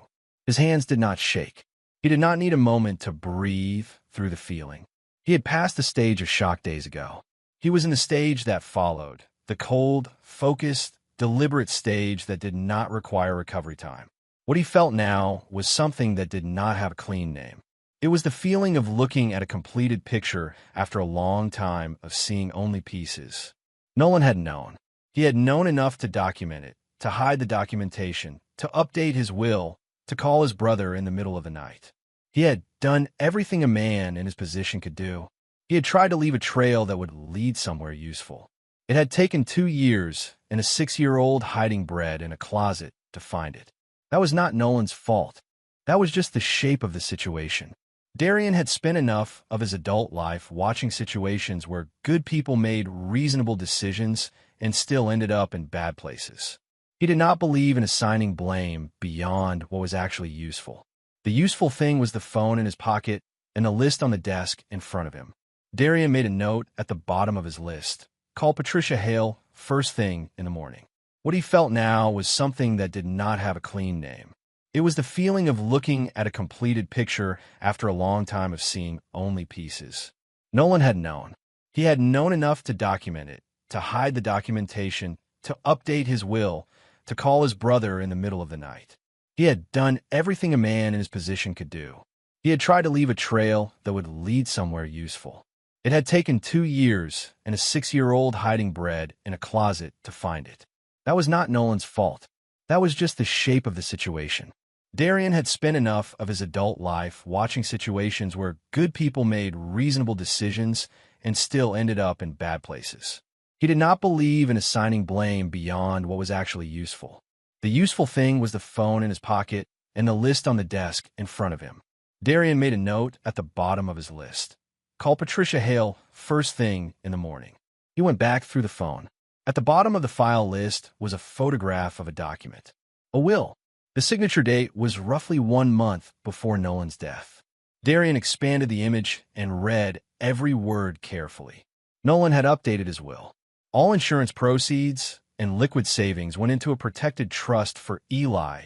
His hands did not shake. He did not need a moment to breathe through the feeling. He had passed the stage of shock days ago. He was in the stage that followed, the cold, focused, deliberate stage that did not require recovery time. What he felt now was something that did not have a clean name. It was the feeling of looking at a completed picture after a long time of seeing only pieces. Nolan had known. He had known enough to document it, to hide the documentation, to update his will, to call his brother in the middle of the night. He had done everything a man in his position could do. He had tried to leave a trail that would lead somewhere useful. It had taken 2 years and a 6-year-old hiding bread in a closet to find it. That was not Nolan's fault. That was just the shape of the situation. Darian had spent enough of his adult life watching situations where good people made reasonable decisions and still ended up in bad places. He did not believe in assigning blame beyond what was actually useful. The useful thing was the phone in his pocket and a list on the desk in front of him. Darian made a note at the bottom of his list. Call Patricia Hale first thing in the morning. What he felt now was something that did not have a clean name. It was the feeling of looking at a completed picture after a long time of seeing only pieces. Nolan had known. He had known enough to document it, to hide the documentation, to update his will, to call his brother in the middle of the night. He had done everything a man in his position could do. He had tried to leave a trail that would lead somewhere useful. It had taken 2 years and a 6-year-old hiding bread in a closet to find it. That was not Nolan's fault. That was just the shape of the situation. Darian had spent enough of his adult life watching situations where good people made reasonable decisions and still ended up in bad places. He did not believe in assigning blame beyond what was actually useful. The useful thing was the phone in his pocket and the list on the desk in front of him. Darian made a note at the bottom of his list. Call Patricia Hale first thing in the morning. He went back through the phone. At the bottom of the file list was a photograph of a document. A will. The signature date was roughly 1 month before Nolan's death. Darian expanded the image and read every word carefully. Nolan had updated his will. All insurance proceeds and liquid savings went into a protected trust for Eli,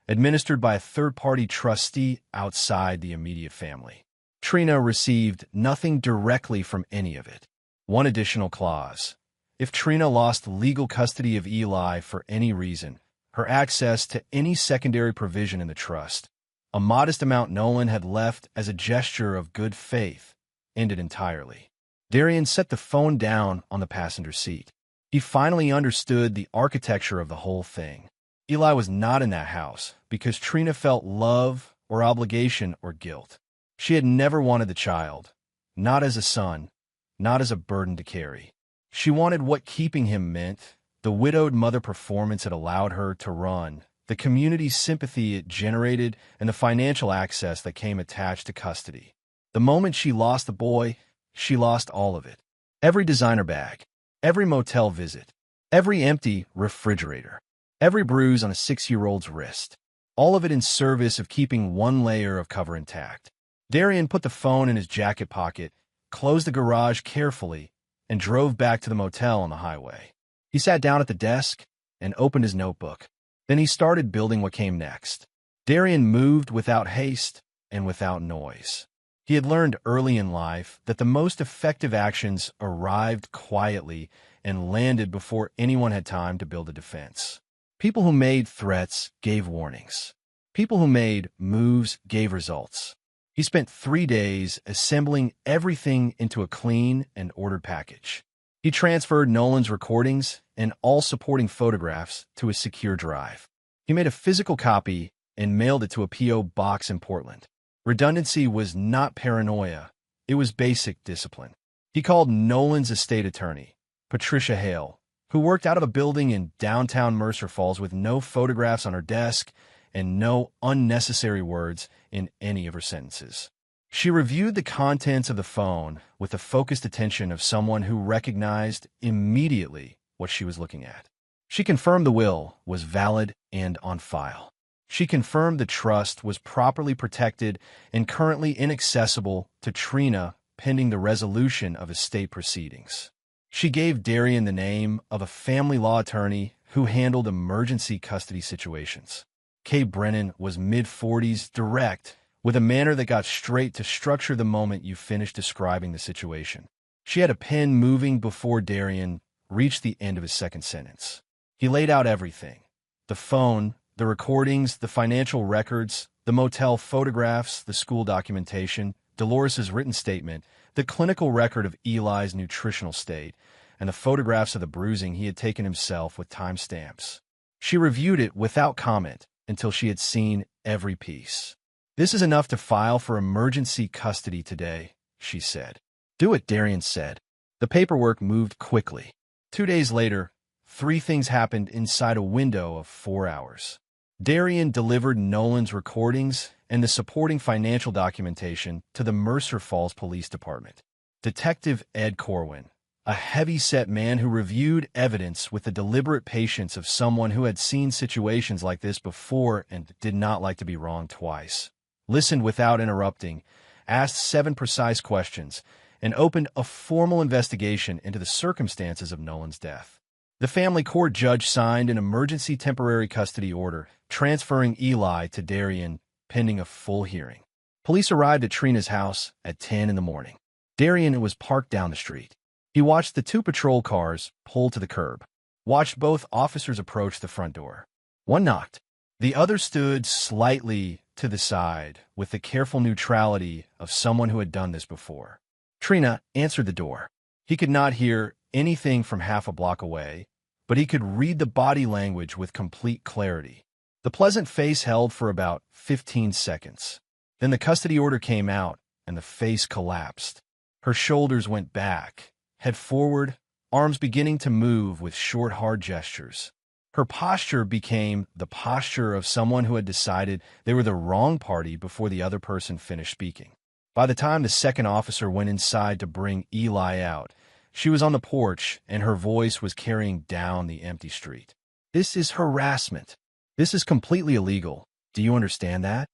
administered by a third-party trustee outside the immediate family. Trina received nothing directly from any of it. One additional clause. If Trina lost legal custody of Eli for any reason, her access to any secondary provision in the trust, a modest amount Nolan had left as a gesture of good faith, ended entirely. Darian set the phone down on the passenger seat. He finally understood the architecture of the whole thing. Eli was not in that house because Trina felt love or obligation or guilt. She had never wanted the child, not as a son, not as a burden to carry. She wanted what keeping him meant, the widowed mother performance it allowed her to run, the community sympathy it generated, and the financial access that came attached to custody. The moment she lost the boy, she lost all of it. Every designer bag, every motel visit, every empty refrigerator, every bruise on a 6-year-old's wrist, all of it in service of keeping one layer of cover intact. Darian put the phone in his jacket pocket, closed the garage carefully, and drove back to the motel on the highway. He sat down at the desk and opened his notebook. Then he started building what came next. Darian moved without haste and without noise. He had learned early in life that the most effective actions arrived quietly and landed before anyone had time to build a defense. People who made threats gave warnings. People who made moves gave results. He spent 3 days assembling everything into a clean and ordered package. He transferred Nolan's recordings and all supporting photographs to a secure drive. He made a physical copy and mailed it to a P.O. box in Portland. Redundancy was not paranoia. It was basic discipline. He called Nolan's estate attorney, Patricia Hale, who worked out of a building in downtown Mercer Falls with no photographs on her desk and no unnecessary words in any of her sentences. She reviewed the contents of the phone with the focused attention of someone who recognized immediately what she was looking at. She confirmed the will was valid and on file. She confirmed the trust was properly protected and currently inaccessible to Trina pending the resolution of estate proceedings. She gave Darian the name of a family law attorney who handled emergency custody situations. Kay Brennan was mid-40s, direct, with a manner that got straight to structure the moment you finished describing the situation. She had a pen moving before Darian reached the end of his second sentence. He laid out everything. The phone, the recordings, the financial records, the motel photographs, the school documentation, Dolores's written statement, the clinical record of Eli's nutritional state, and the photographs of the bruising he had taken himself with timestamps. She reviewed it without comment until she had seen every piece. "This is enough to file for emergency custody today," she said. "Do it," Darian said. The paperwork moved quickly. 2 days later, 3 things happened inside a window of 4 hours. Darian delivered Nolan's recordings and the supporting financial documentation to the Mercer Falls Police Department. Detective Ed Corwin, a heavy-set man who reviewed evidence with the deliberate patience of someone who had seen situations like this before and did not like to be wrong twice, listened without interrupting, asked 7 precise questions, and opened a formal investigation into the circumstances of Nolan's death. The family court judge signed an emergency temporary custody order, transferring Eli to Darian pending a full hearing. Police arrived at Trina's house at 10 in the morning. Darian was parked down the street. He watched the two patrol cars pull to the curb, watched both officers approach the front door. One knocked. The other stood slightly to the side with the careful neutrality of someone who had done this before. Trina answered the door. He could not hear anything from half a block away, but he could read the body language with complete clarity. The pleasant face held for about 15 seconds. Then the custody order came out, and the face collapsed. Her shoulders went back, head forward, arms beginning to move with short, hard gestures. Her posture became the posture of someone who had decided they were the wrong party before the other person finished speaking. By the time the second officer went inside to bring Eli out, she was on the porch, and her voice was carrying down the empty street. "This is harassment. This is completely illegal. Do you understand that?"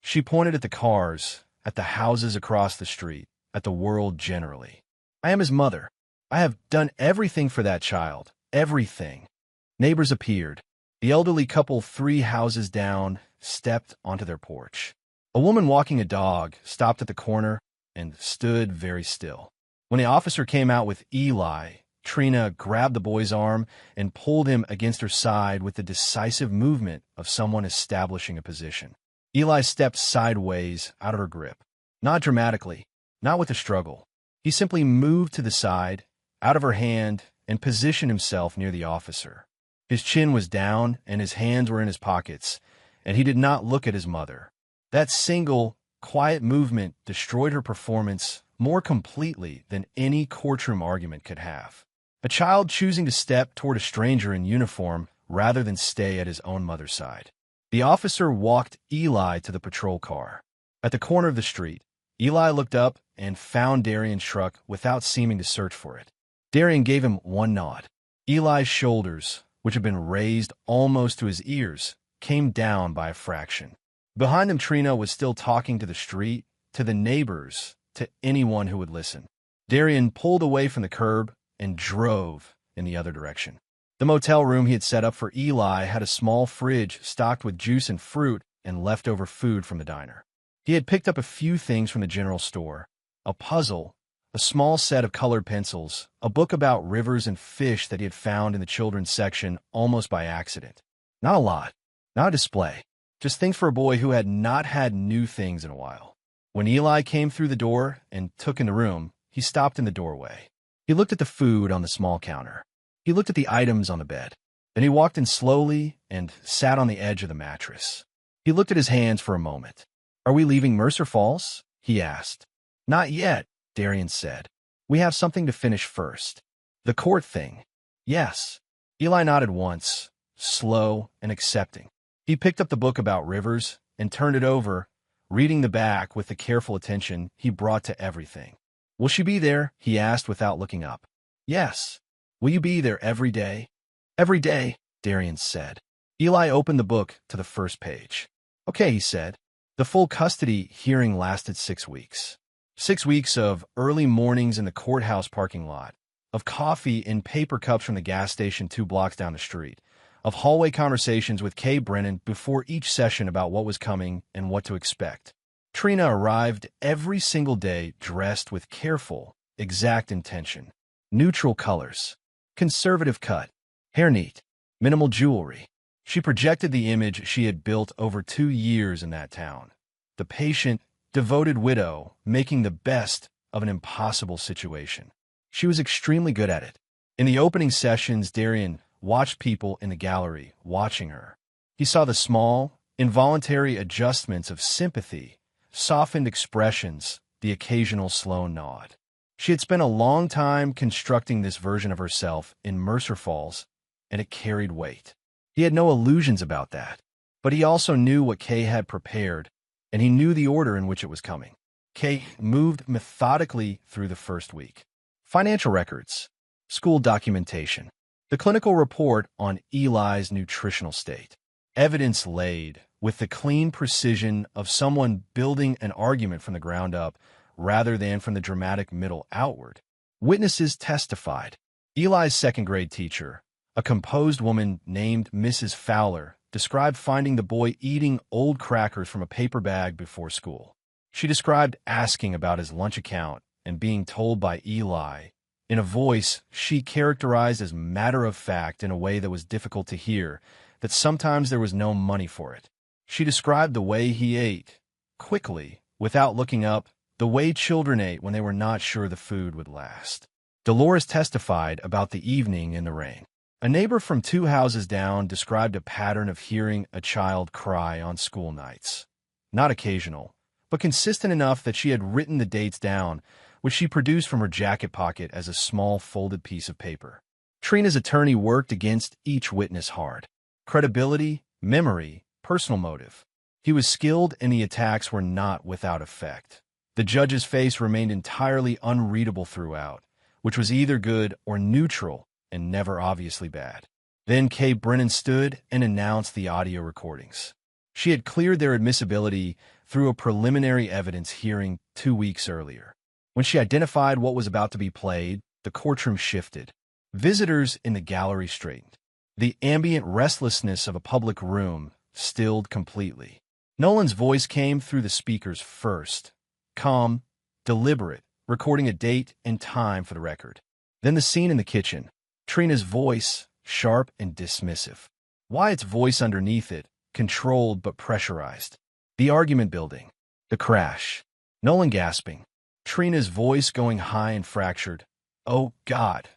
She pointed at the cars, at the houses across the street, at the world generally. "I am his mother. I have done everything for that child. Everything." Neighbors appeared. The elderly couple 3 houses down stepped onto their porch. A woman walking a dog stopped at the corner and stood very still. When the officer came out with Eli, Trina grabbed the boy's arm and pulled him against her side with the decisive movement of someone establishing a position. Eli stepped sideways out of her grip. Not dramatically, not with a struggle. He simply moved to the side, out of her hand, and positioned himself near the officer. His chin was down and his hands were in his pockets, and he did not look at his mother. That single, quiet movement destroyed her performance more completely than any courtroom argument could have. A child choosing to step toward a stranger in uniform rather than stay at his own mother's side. The officer walked Eli to the patrol car. At the corner of the street, Eli looked up and found Darian's truck without seeming to search for it. Darian gave him one nod. Eli's shoulders, which had been raised almost to his ears, came down by a fraction. Behind him, Trina was still talking to the street, to the neighbors, to anyone who would listen. Darian pulled away from the curb and drove in the other direction. The motel room he had set up for Eli had a small fridge stocked with juice and fruit and leftover food from the diner. He had picked up a few things from the general store: a puzzle, a small set of colored pencils, a book about rivers and fish that he had found in the children's section almost by accident. Not a lot, not a display, just things for a boy who had not had new things in a while. When Eli came through the door and took in the room, he stopped in the doorway. He looked at the food on the small counter. He looked at the items on the bed. Then he walked in slowly and sat on the edge of the mattress. He looked at his hands for a moment. "Are we leaving Mercer Falls?" he asked. "Not yet," Darian said. "We have something to finish first." "The court thing." "Yes." Eli nodded once, slow and accepting. He picked up the book about rivers and turned it over, reading the back with the careful attention he brought to everything. "Will she be there?" he asked without looking up. "Yes." "Will you be there every day?" "Every day," Darian said. Eli opened the book to the first page. "Okay," he said. The full custody hearing lasted 6 weeks. 6 weeks of early mornings in the courthouse parking lot, of coffee in paper cups from the gas station 2 blocks down the street, of hallway conversations with Kay Brennan before each session about what was coming and what to expect. Trina arrived every single day dressed with careful, exact intention. Neutral colors, conservative cut, hair neat, minimal jewelry. She projected the image she had built over 2 years in that town. The patient, devoted widow making the best of an impossible situation. She was extremely good at it. In the opening sessions, Darian watched people in the gallery watching her. He saw the small, involuntary adjustments of sympathy, softened expressions, the occasional slow nod. She had spent a long time constructing this version of herself in Mercer Falls, and it carried weight. He had no illusions about that, but he also knew what Kay had prepared, and he knew the order in which it was coming. Kay moved methodically through the first week. Financial records, school documentation, the clinical report on Eli's nutritional state, evidence laid with the clean precision of someone building an argument from the ground up rather than from the dramatic middle outward. Witnesses testified. Eli's second-grade teacher, A composed woman named Mrs. Fowler described finding the boy eating old crackers from a paper bag before school. She described asking about his lunch account and being told by Eli, in a voice she characterized as matter-of-fact in a way that was difficult to hear, that sometimes there was no money for it. She described the way he ate, quickly, without looking up, the way children ate when they were not sure the food would last. Dolores testified about the evening in the rain. A neighbor from 2 houses down described a pattern of hearing a child cry on school nights. Not occasional, but consistent enough that she had written the dates down, which she produced from her jacket pocket as a small folded piece of paper. Trina's attorney worked against each witness hard. Credibility, memory, personal motive. He was skilled, and the attacks were not without effect. The judge's face remained entirely unreadable throughout, which was either good or neutral and never obviously bad. Then Kay Brennan stood and announced the audio recordings. She had cleared their admissibility through a preliminary evidence hearing 2 weeks earlier. When she identified what was about to be played, the courtroom shifted. Visitors in the gallery straightened. The ambient restlessness of a public room stilled completely. Nolan's voice came through the speakers first, calm, deliberate, recording a date and time for the record. Then the scene in the kitchen. Trina's voice, sharp and dismissive. Wyatt's voice underneath it, controlled but pressurized. The argument building. The crash. Nolan gasping. Trina's voice going high and fractured. "Oh, God.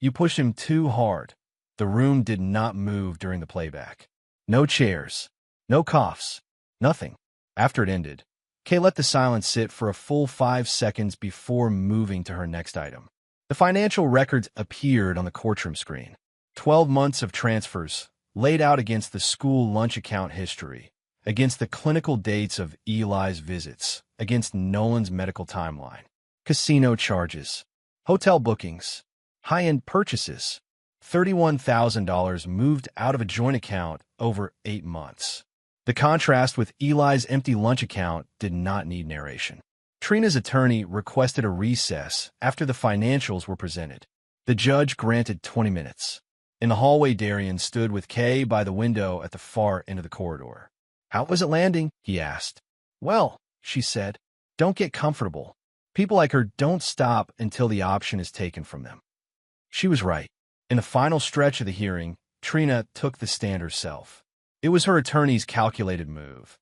You pushed him too hard." The room did not move during the playback. No chairs. No coughs. Nothing. After it ended, Kay let the silence sit for a full 5 seconds before moving to her next item. The financial records appeared on the courtroom screen. 12 months of transfers, laid out against the school lunch account history, against the clinical dates of Eli's visits, against Nolan's medical timeline, casino charges, hotel bookings, high-end purchases. $31,000 moved out of a joint account over 8 months. The contrast with Eli's empty lunch account did not need narration. Trina's attorney requested a recess after the financials were presented. The judge granted 20 minutes. In the hallway, Darian stood with Kay by the window at the far end of the corridor. "How was it landing?" he asked. "Well," she said, "don't get comfortable. People like her don't stop until the option is taken from them." She was right. In the final stretch of the hearing, Trina took the stand herself. It was her attorney's calculated move.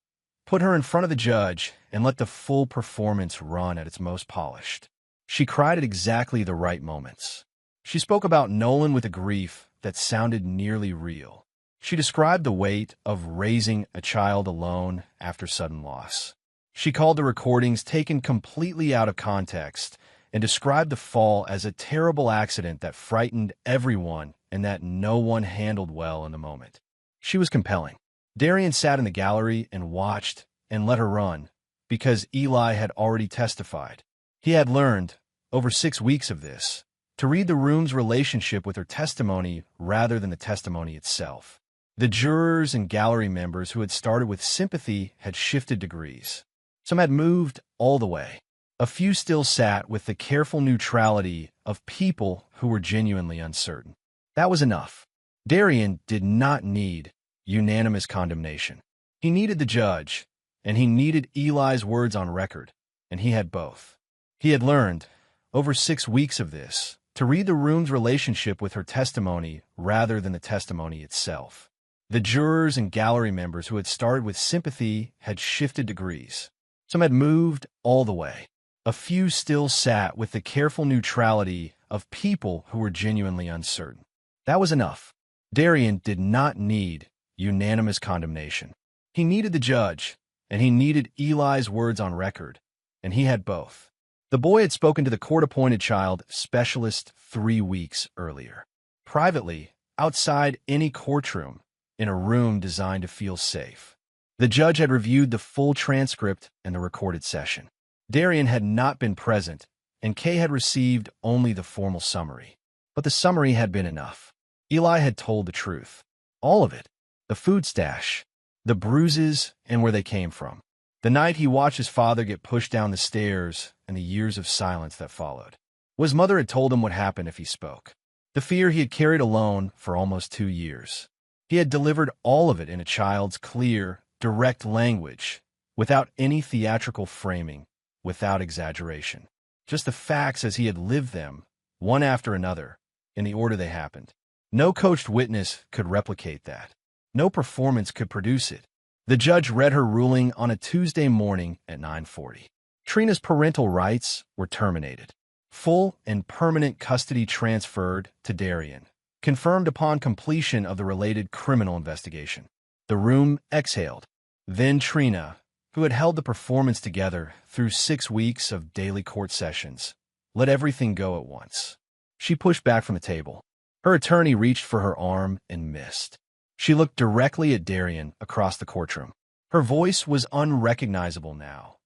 Put her in front of the judge and let the full performance run at its most polished. She cried at exactly the right moments. She spoke about Nolan with a grief that sounded nearly real. She described the weight of raising a child alone after sudden loss. She called the recordings taken completely out of context and described the fall as a terrible accident that frightened everyone and that no one handled well in the moment. She was compelling. Darian sat in the gallery and watched and let her run, because Eli had already testified. He had learned, over 6 weeks of this, to read the room's relationship with her testimony rather than the testimony itself. The jurors and gallery members who had started with sympathy had shifted degrees. Some had moved all the way. A few still sat with the careful neutrality of people who were genuinely uncertain. That was enough. Darian did not need unanimous condemnation. He needed the judge, and he needed Eli's words on record, and he had both. He had learned, over 6 weeks of this, to read the room's relationship with her testimony rather than the testimony itself. The jurors and gallery members who had started with sympathy had shifted degrees. Some had moved all the way. A few still sat with the careful neutrality of people who were genuinely uncertain. That was enough. Darian did not need unanimous condemnation. He needed the judge, and he needed Eli's words on record, and he had both. The boy had spoken to the court-appointed child specialist 3 weeks earlier. Privately, outside any courtroom, in a room designed to feel safe. The judge had reviewed the full transcript and the recorded session. Darian had not been present, and Kay had received only the formal summary. But the summary had been enough. Eli had told the truth. All of it. The food stash, the bruises, and where they came from. The night he watched his father get pushed down the stairs, and the years of silence that followed. His mother had told him what happened if he spoke. The fear he had carried alone for almost 2 years. He had delivered all of it in a child's clear, direct language, without any theatrical framing, without exaggeration. Just the facts as he had lived them, one after another, in the order they happened. No coached witness could replicate that. No performance could produce it. The judge read her ruling on a Tuesday morning at 9:40. Trina's parental rights were terminated. Full and permanent custody transferred to Darian, confirmed upon completion of the related criminal investigation. The room exhaled. Then Trina, who had held the performance together through 6 weeks of daily court sessions, let everything go at once. She pushed back from the table. Her attorney reached for her arm and missed. She looked directly at Darian across the courtroom. Her voice was unrecognizable now.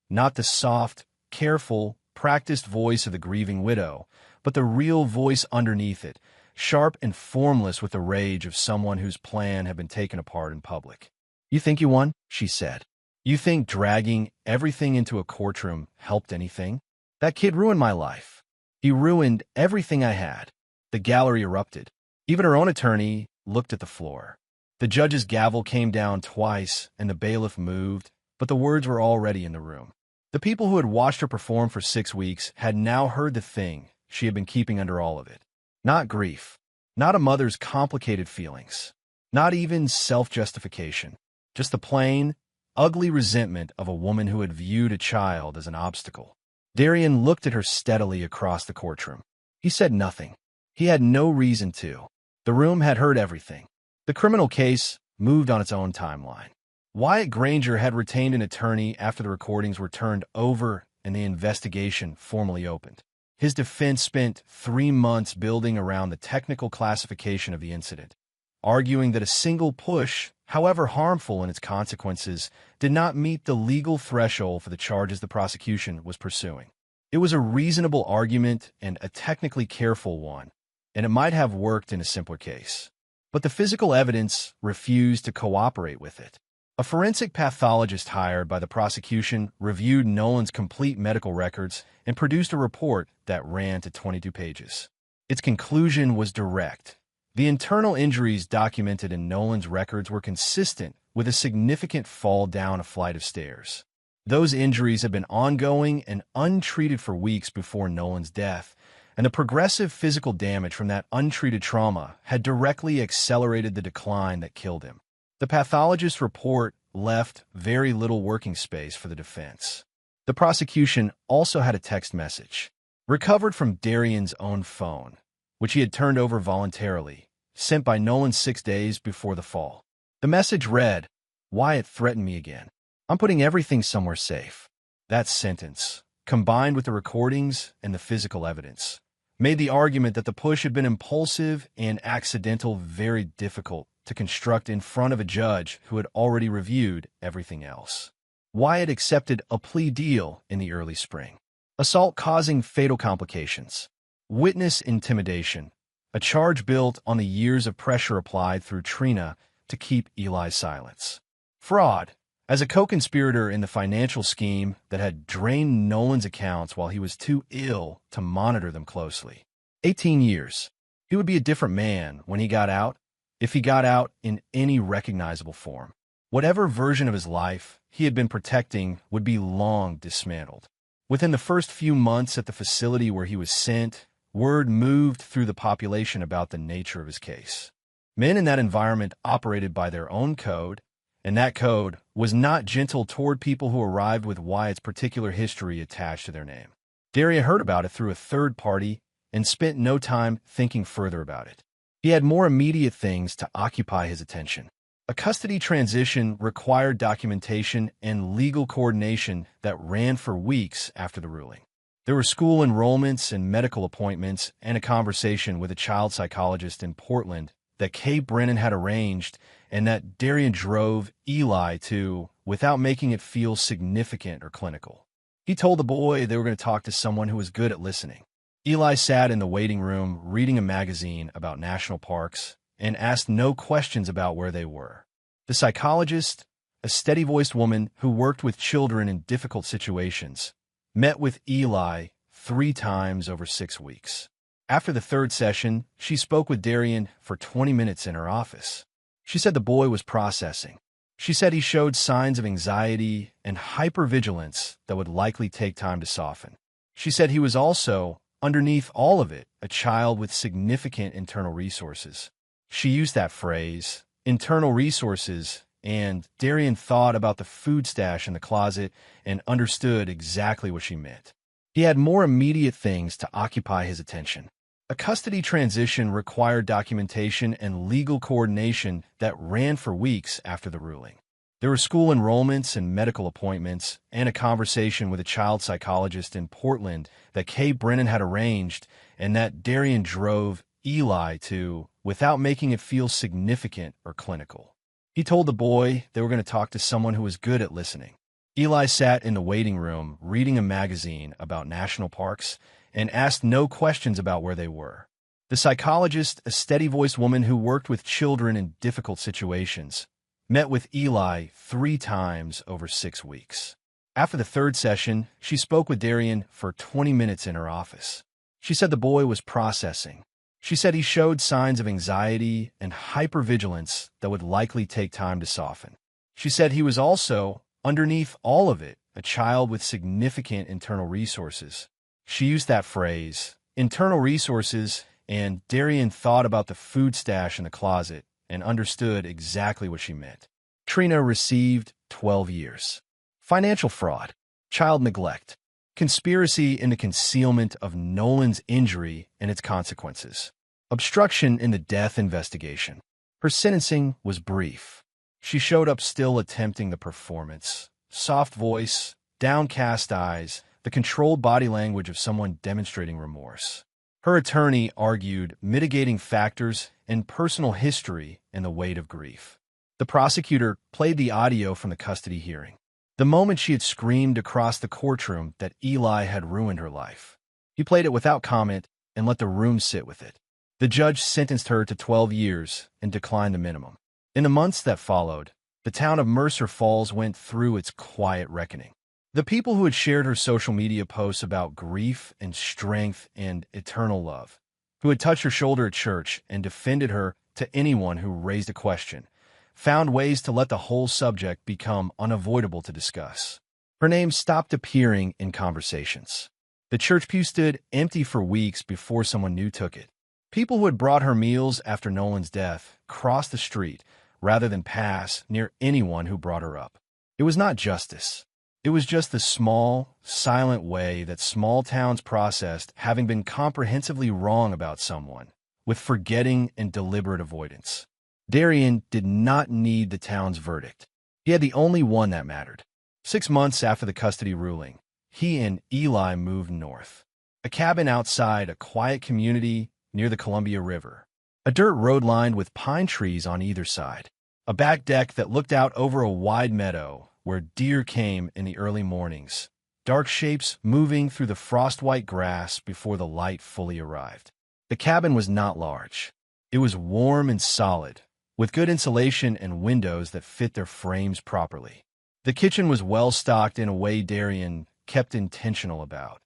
Not the soft, careful, practiced voice of the grieving widow, but the real voice underneath it, sharp and formless with the rage of someone whose plan had been taken apart in public. "You think you won?" she said. "You think dragging everything into a courtroom helped anything? That kid ruined my life. He ruined everything I had." The gallery erupted. Even her own attorney looked at the floor. The judge's gavel came down twice, and the bailiff moved, but the words were already in the room. The people who had watched her perform for 6 weeks had now heard the thing she had been keeping under all of it. Not grief, not a mother's complicated feelings, not even self-justification, just the plain, ugly resentment of a woman who had viewed a child as an obstacle. Darian looked at her steadily across the courtroom. He said nothing. He had no reason to. The room had heard everything. The criminal case moved on its own timeline. Wyatt Granger had retained an attorney after the recordings were turned over and the investigation formally opened. His defense spent 3 months building around the technical classification of the incident, arguing that a single push, however harmful in its consequences, did not meet the legal threshold for the charges the prosecution was pursuing. It was a reasonable argument and a technically careful one, and it might have worked in a simpler case. But the physical evidence refused to cooperate with it. A forensic pathologist hired by the prosecution reviewed Nolan's complete medical records and produced a report that ran to 22 pages. Its conclusion was direct. The internal injuries documented in Nolan's records were consistent with a significant fall down a flight of stairs. Those injuries had been ongoing and untreated for weeks before Nolan's death, and the progressive physical damage from that untreated trauma had directly accelerated the decline that killed him. The pathologist's report left very little working space for the defense. The prosecution also had a text message, recovered from Darian's own phone, which he had turned over voluntarily, sent by Nolan 6 days before the fall. The message read, "Wyatt threatened me again. I'm putting everything somewhere safe." That sentence, combined with the recordings and the physical evidence, made the argument that the push had been impulsive and accidental very difficult to construct in front of a judge who had already reviewed everything else. Wyatt accepted a plea deal in the early spring. Assault causing fatal complications. Witness intimidation, a charge built on the years of pressure applied through Trina to keep Eli's silence. Fraud, as a co-conspirator in the financial scheme that had drained Nolan's accounts while he was too ill to monitor them closely. 18 years. He would be a different man when he got out, if he got out in any recognizable form. Whatever version of his life he had been protecting would be long dismantled. Within the first few months at the facility where he was sent, word moved through the population about the nature of his case. Men in that environment operated by their own code, and that code was not gentle toward people who arrived with Wyatt's particular history attached to their name. Darian heard about it through a third party and spent no time thinking further about it. He had more immediate things to occupy his attention. A custody transition required documentation and legal coordination that ran for weeks after the ruling. There were school enrollments and medical appointments and a conversation with a child psychologist in Portland that Kay Brennan had arranged and that Darian drove Eli to without making it feel significant or clinical. He told the boy they were going to talk to someone who was good at listening. Eli sat in the waiting room reading a magazine about national parks and asked no questions about where they were. The psychologist, a steady-voiced woman who worked with children in difficult situations, met with Eli 3 times over 6 weeks. After the third session, she spoke with Darian for 20 minutes in her office. She said the boy was processing. She said he showed signs of anxiety and hypervigilance that would likely take time to soften. She said he was also, underneath all of it, a child with significant internal resources. She used that phrase, internal resources, and Darian thought about the food stash in the closet and understood exactly what she meant. He had more immediate things to occupy his attention. A custody transition required documentation and legal coordination that ran for weeks after the ruling. There were school enrollments and medical appointments, and a conversation with a child psychologist in Portland that Kate Brennan had arranged and that Darian drove Eli to without making it feel significant or clinical. He told the boy they were going to talk to someone who was good at listening. Eli sat in the waiting room reading a magazine about national parks and asked no questions about where they were. The psychologist, a steady-voiced woman who worked with children in difficult situations, met with Eli 3 times over 6 weeks. After the third session, she spoke with Darian for 20 minutes in her office. She said the boy was processing. She said he showed signs of anxiety and hypervigilance that would likely take time to soften. She said he was also, underneath all of it, a child with significant internal resources. She used that phrase, internal resources, and Darian thought about the food stash in the closet and understood exactly what she meant. Trina received 12 years. Financial fraud, child neglect, conspiracy in the concealment of Nolan's injury and its consequences, obstruction in the death investigation. Her sentencing was brief. She showed up still attempting the performance. Soft voice, downcast eyes, the controlled body language of someone demonstrating remorse. Her attorney argued mitigating factors and personal history in the weight of grief. The prosecutor played the audio from the custody hearing. The moment she had screamed across the courtroom that Eli had ruined her life. He played it without comment and let the room sit with it. The judge sentenced her to 12 years and declined the minimum. In the months that followed, the town of Mercer Falls went through its quiet reckoning. The people who had shared her social media posts about grief and strength and eternal love, who had touched her shoulder at church and defended her to anyone who raised a question, found ways to let the whole subject become unavoidable to discuss. Her name stopped appearing in conversations. The church pew stood empty for weeks before someone new took it. People who had brought her meals after Nolan's death crossed the street rather than pass near anyone who brought her up. It was not justice. It was just the small, silent way that small towns processed having been comprehensively wrong about someone, with forgetting and deliberate avoidance. Darian did not need the town's verdict. He had the only one that mattered. 6 months after the custody ruling, he and Eli moved north. A cabin outside a quiet community near the Columbia River. A dirt road lined with pine trees on either side. A back deck that looked out over a wide meadow where deer came in the early mornings, dark shapes moving through the frost-white grass before the light fully arrived. The cabin was not large. It was warm and solid, with good insulation and windows that fit their frames properly. The kitchen was well-stocked in a way Darian kept intentional about.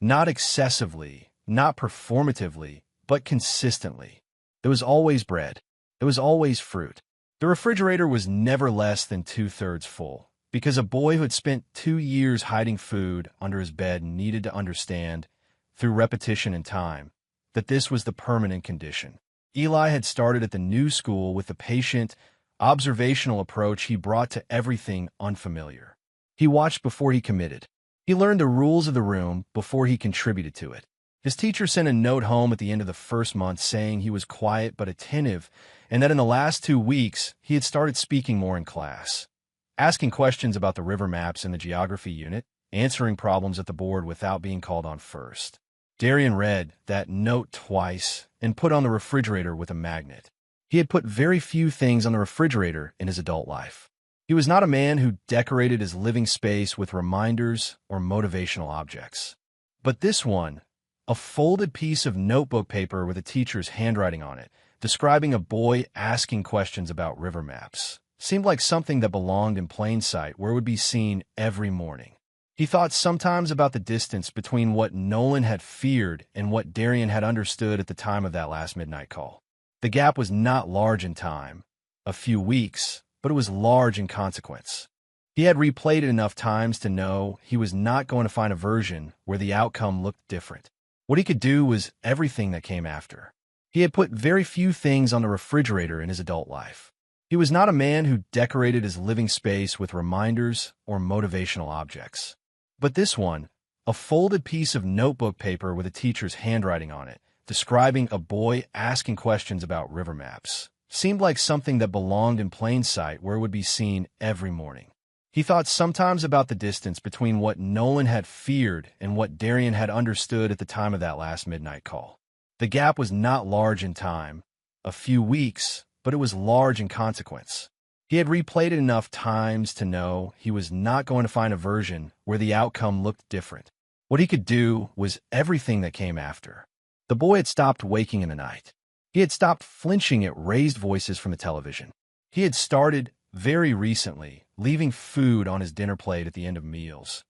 Not excessively, not performatively, but consistently. There was always bread. There was always fruit. The refrigerator was never less than 2/3 full, because a boy who had spent 2 years hiding food under his bed needed to understand, through repetition and time, that this was the permanent condition. Eli had started at the new school with the patient, observational approach he brought to everything unfamiliar. He watched before he committed. He learned the rules of the room before he contributed to it. His teacher sent a note home at the end of the first month saying he was quiet but attentive, and that in the last 2 weeks he had started speaking more in class. Asking questions about the river maps in the geography unit, answering problems at the board without being called on first. Darian read that note twice and put on the refrigerator with a magnet. He had put very few things on the refrigerator in his adult life. He was not a man who decorated his living space with reminders or motivational objects. But this one, a folded piece of notebook paper with a teacher's handwriting on it, describing a boy asking questions about river maps, seemed like something that belonged in plain sight where it would be seen every morning. He thought sometimes about the distance between what Nolan had feared and what Darian had understood at the time of that last midnight call. The gap was not large in time, a few weeks, but it was large in consequence. He had replayed it enough times to know he was not going to find a version where the outcome looked different. What he could do was everything that came after. He had put very few things on the refrigerator in his adult life. He was not a man who decorated his living space with reminders or motivational objects. But this one, a folded piece of notebook paper with a teacher's handwriting on it, describing a boy asking questions about river maps, seemed like something that belonged in plain sight where it would be seen every morning. He thought sometimes about the distance between what Nolan had feared and what Darian had understood at the time of that last midnight call. The gap was not large in time, a few weeks, but it was large in consequence. He had replayed it enough times to know he was not going to find a version where the outcome looked different. What he could do was everything that came after. The boy had stopped waking in the night. He had stopped flinching at raised voices from the television. He had started, very recently, leaving food on his dinner plate at the end of meals.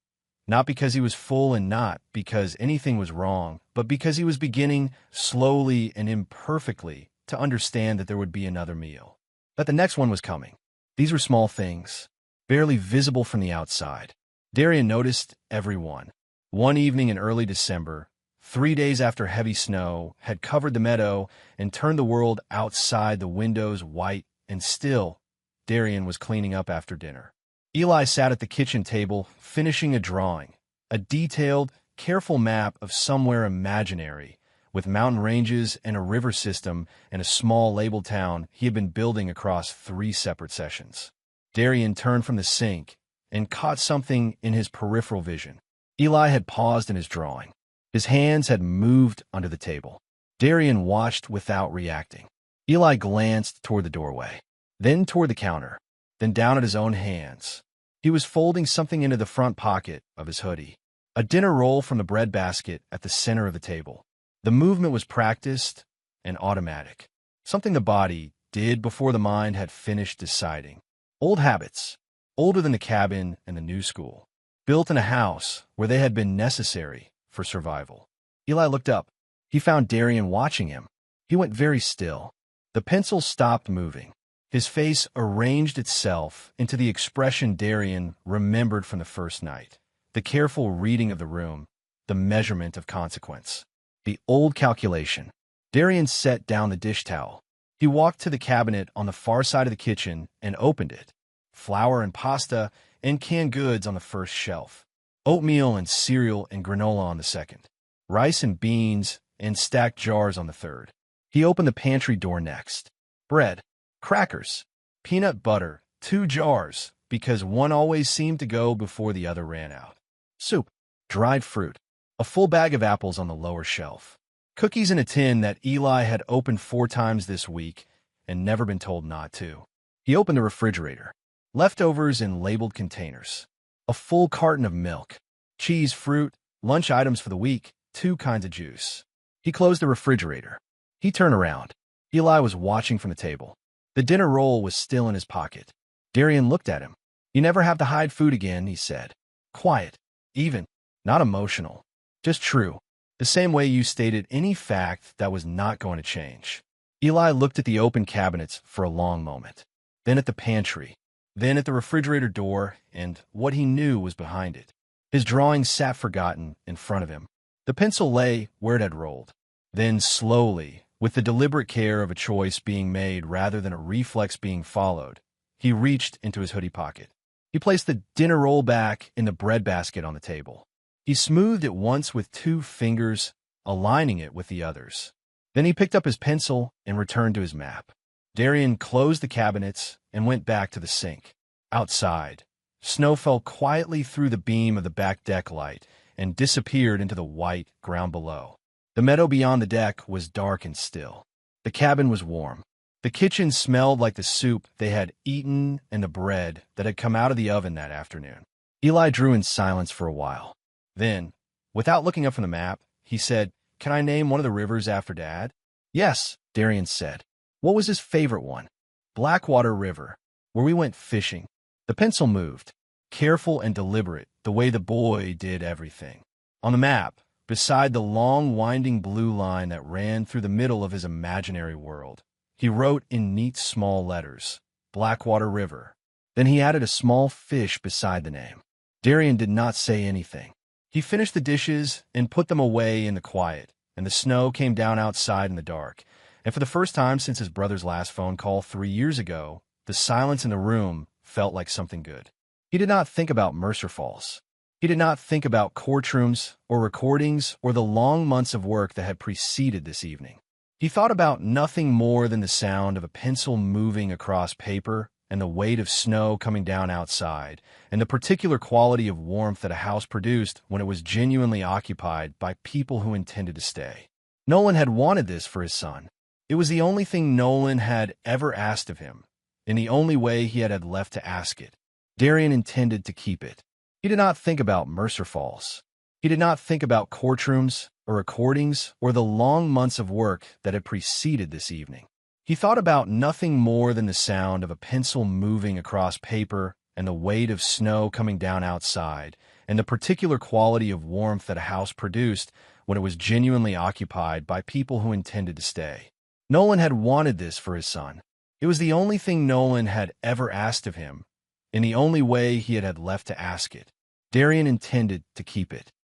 Not because he was full and not because anything was wrong, but because he was beginning, slowly and imperfectly, to understand that there would be another meal. That the next one was coming. These were small things, barely visible from the outside. Darian noticed every one. One evening in early December, 3 days after heavy snow had covered the meadow and turned the world outside the windows white and still, Darian was cleaning up after dinner. Eli sat at the kitchen table, finishing a drawing, a detailed, careful map of somewhere imaginary, with mountain ranges and a river system and a small labeled town he had been building across 3 separate sessions. Darian turned from the sink and caught something in his peripheral vision. Eli had paused in his drawing. His hands had moved under the table. Darian watched without reacting. Eli glanced toward the doorway, then toward the counter, then down at his own hands. He was folding something into the front pocket of his hoodie, a dinner roll from the bread basket at the center of the table. The movement was practiced and automatic, something the body did before the mind had finished deciding. Old habits, older than the cabin and the new school, built in a house where they had been necessary for survival. Eli looked up. He found Darian watching him. He went very still. The pencil stopped moving. His face arranged itself into the expression Darian remembered from the first night, the careful reading of the room, the measurement of consequence, the old calculation. Darian set down the dish towel. He walked to the cabinet on the far side of the kitchen and opened it. Flour and pasta and canned goods on the first shelf. Oatmeal and cereal and granola on the second. Rice and beans and stacked jars on the third. He opened the pantry door next. Bread, crackers, peanut butter, 2 jars, because one always seemed to go before the other ran out. Soup, dried fruit, a full bag of apples on the lower shelf. Cookies in a tin that Eli had opened 4 times this week and never been told not to. He opened the refrigerator. Leftovers in labeled containers. A full carton of milk, cheese, fruit, lunch items for the week, 2 kinds of juice. He closed the refrigerator. He turned around. Eli was watching from the table. The dinner roll was still in his pocket. Darian looked at him. "You never have to hide food again," he said. Quiet, even, not emotional, just true. The same way you stated any fact that was not going to change. Eli looked at the open cabinets for a long moment, then at the pantry, then at the refrigerator door and what he knew was behind it. His drawing sat forgotten in front of him. The pencil lay where it had rolled. Then slowly, with the deliberate care of a choice being made rather than a reflex being followed, he reached into his hoodie pocket. He placed the dinner roll back in the bread basket on the table. He smoothed it once with 2 fingers, aligning it with the others. Then he picked up his pencil and returned to his map. Darian closed the cabinets and went back to the sink. Outside, snow fell quietly through the beam of the back deck light and disappeared into the white ground below. The meadow beyond the deck was dark and still. The cabin was warm. The kitchen smelled like the soup they had eaten and the bread that had come out of the oven that afternoon. Eli drew in silence for a while. Then, without looking up from the map, he said, "Can I name one of the rivers after Dad?" "Yes," Darian said. "What was his favorite one?" "Blackwater River, where we went fishing." The pencil moved, careful and deliberate, the the way the boy did everything. On the map, beside the long, winding blue line that ran through the middle of his imaginary world, he wrote in neat small letters, Blackwater River. Then he added a small fish beside the name. Darian did not say anything. He finished the dishes and put them away in the quiet, and the snow came down outside in the dark. And for the first time since his brother's last phone call 3 years ago, the silence in the room felt like something good. He did not think about Mercer Falls. He did not think about courtrooms or recordings or the long months of work that had preceded this evening. He thought about nothing more than the sound of a pencil moving across paper and the weight of snow coming down outside, and the particular quality of warmth that a house produced when it was genuinely occupied by people who intended to stay. Nolan had wanted this for his son. It was the only thing Nolan had ever asked of him, in the only way he had left to ask it. Darian intended to keep it. He did not think about Mercer Falls. He did not think about courtrooms or recordings or the long months of work that had preceded this evening. He thought about nothing more than the sound of a pencil moving across paper and the weight of snow coming down outside, and the particular quality of warmth that a house produced when it was genuinely occupied by people who intended to stay. Nolan had wanted this for his son. It was the only thing Nolan had ever asked of him, in the only way he had left to ask it. Darian intended to keep it.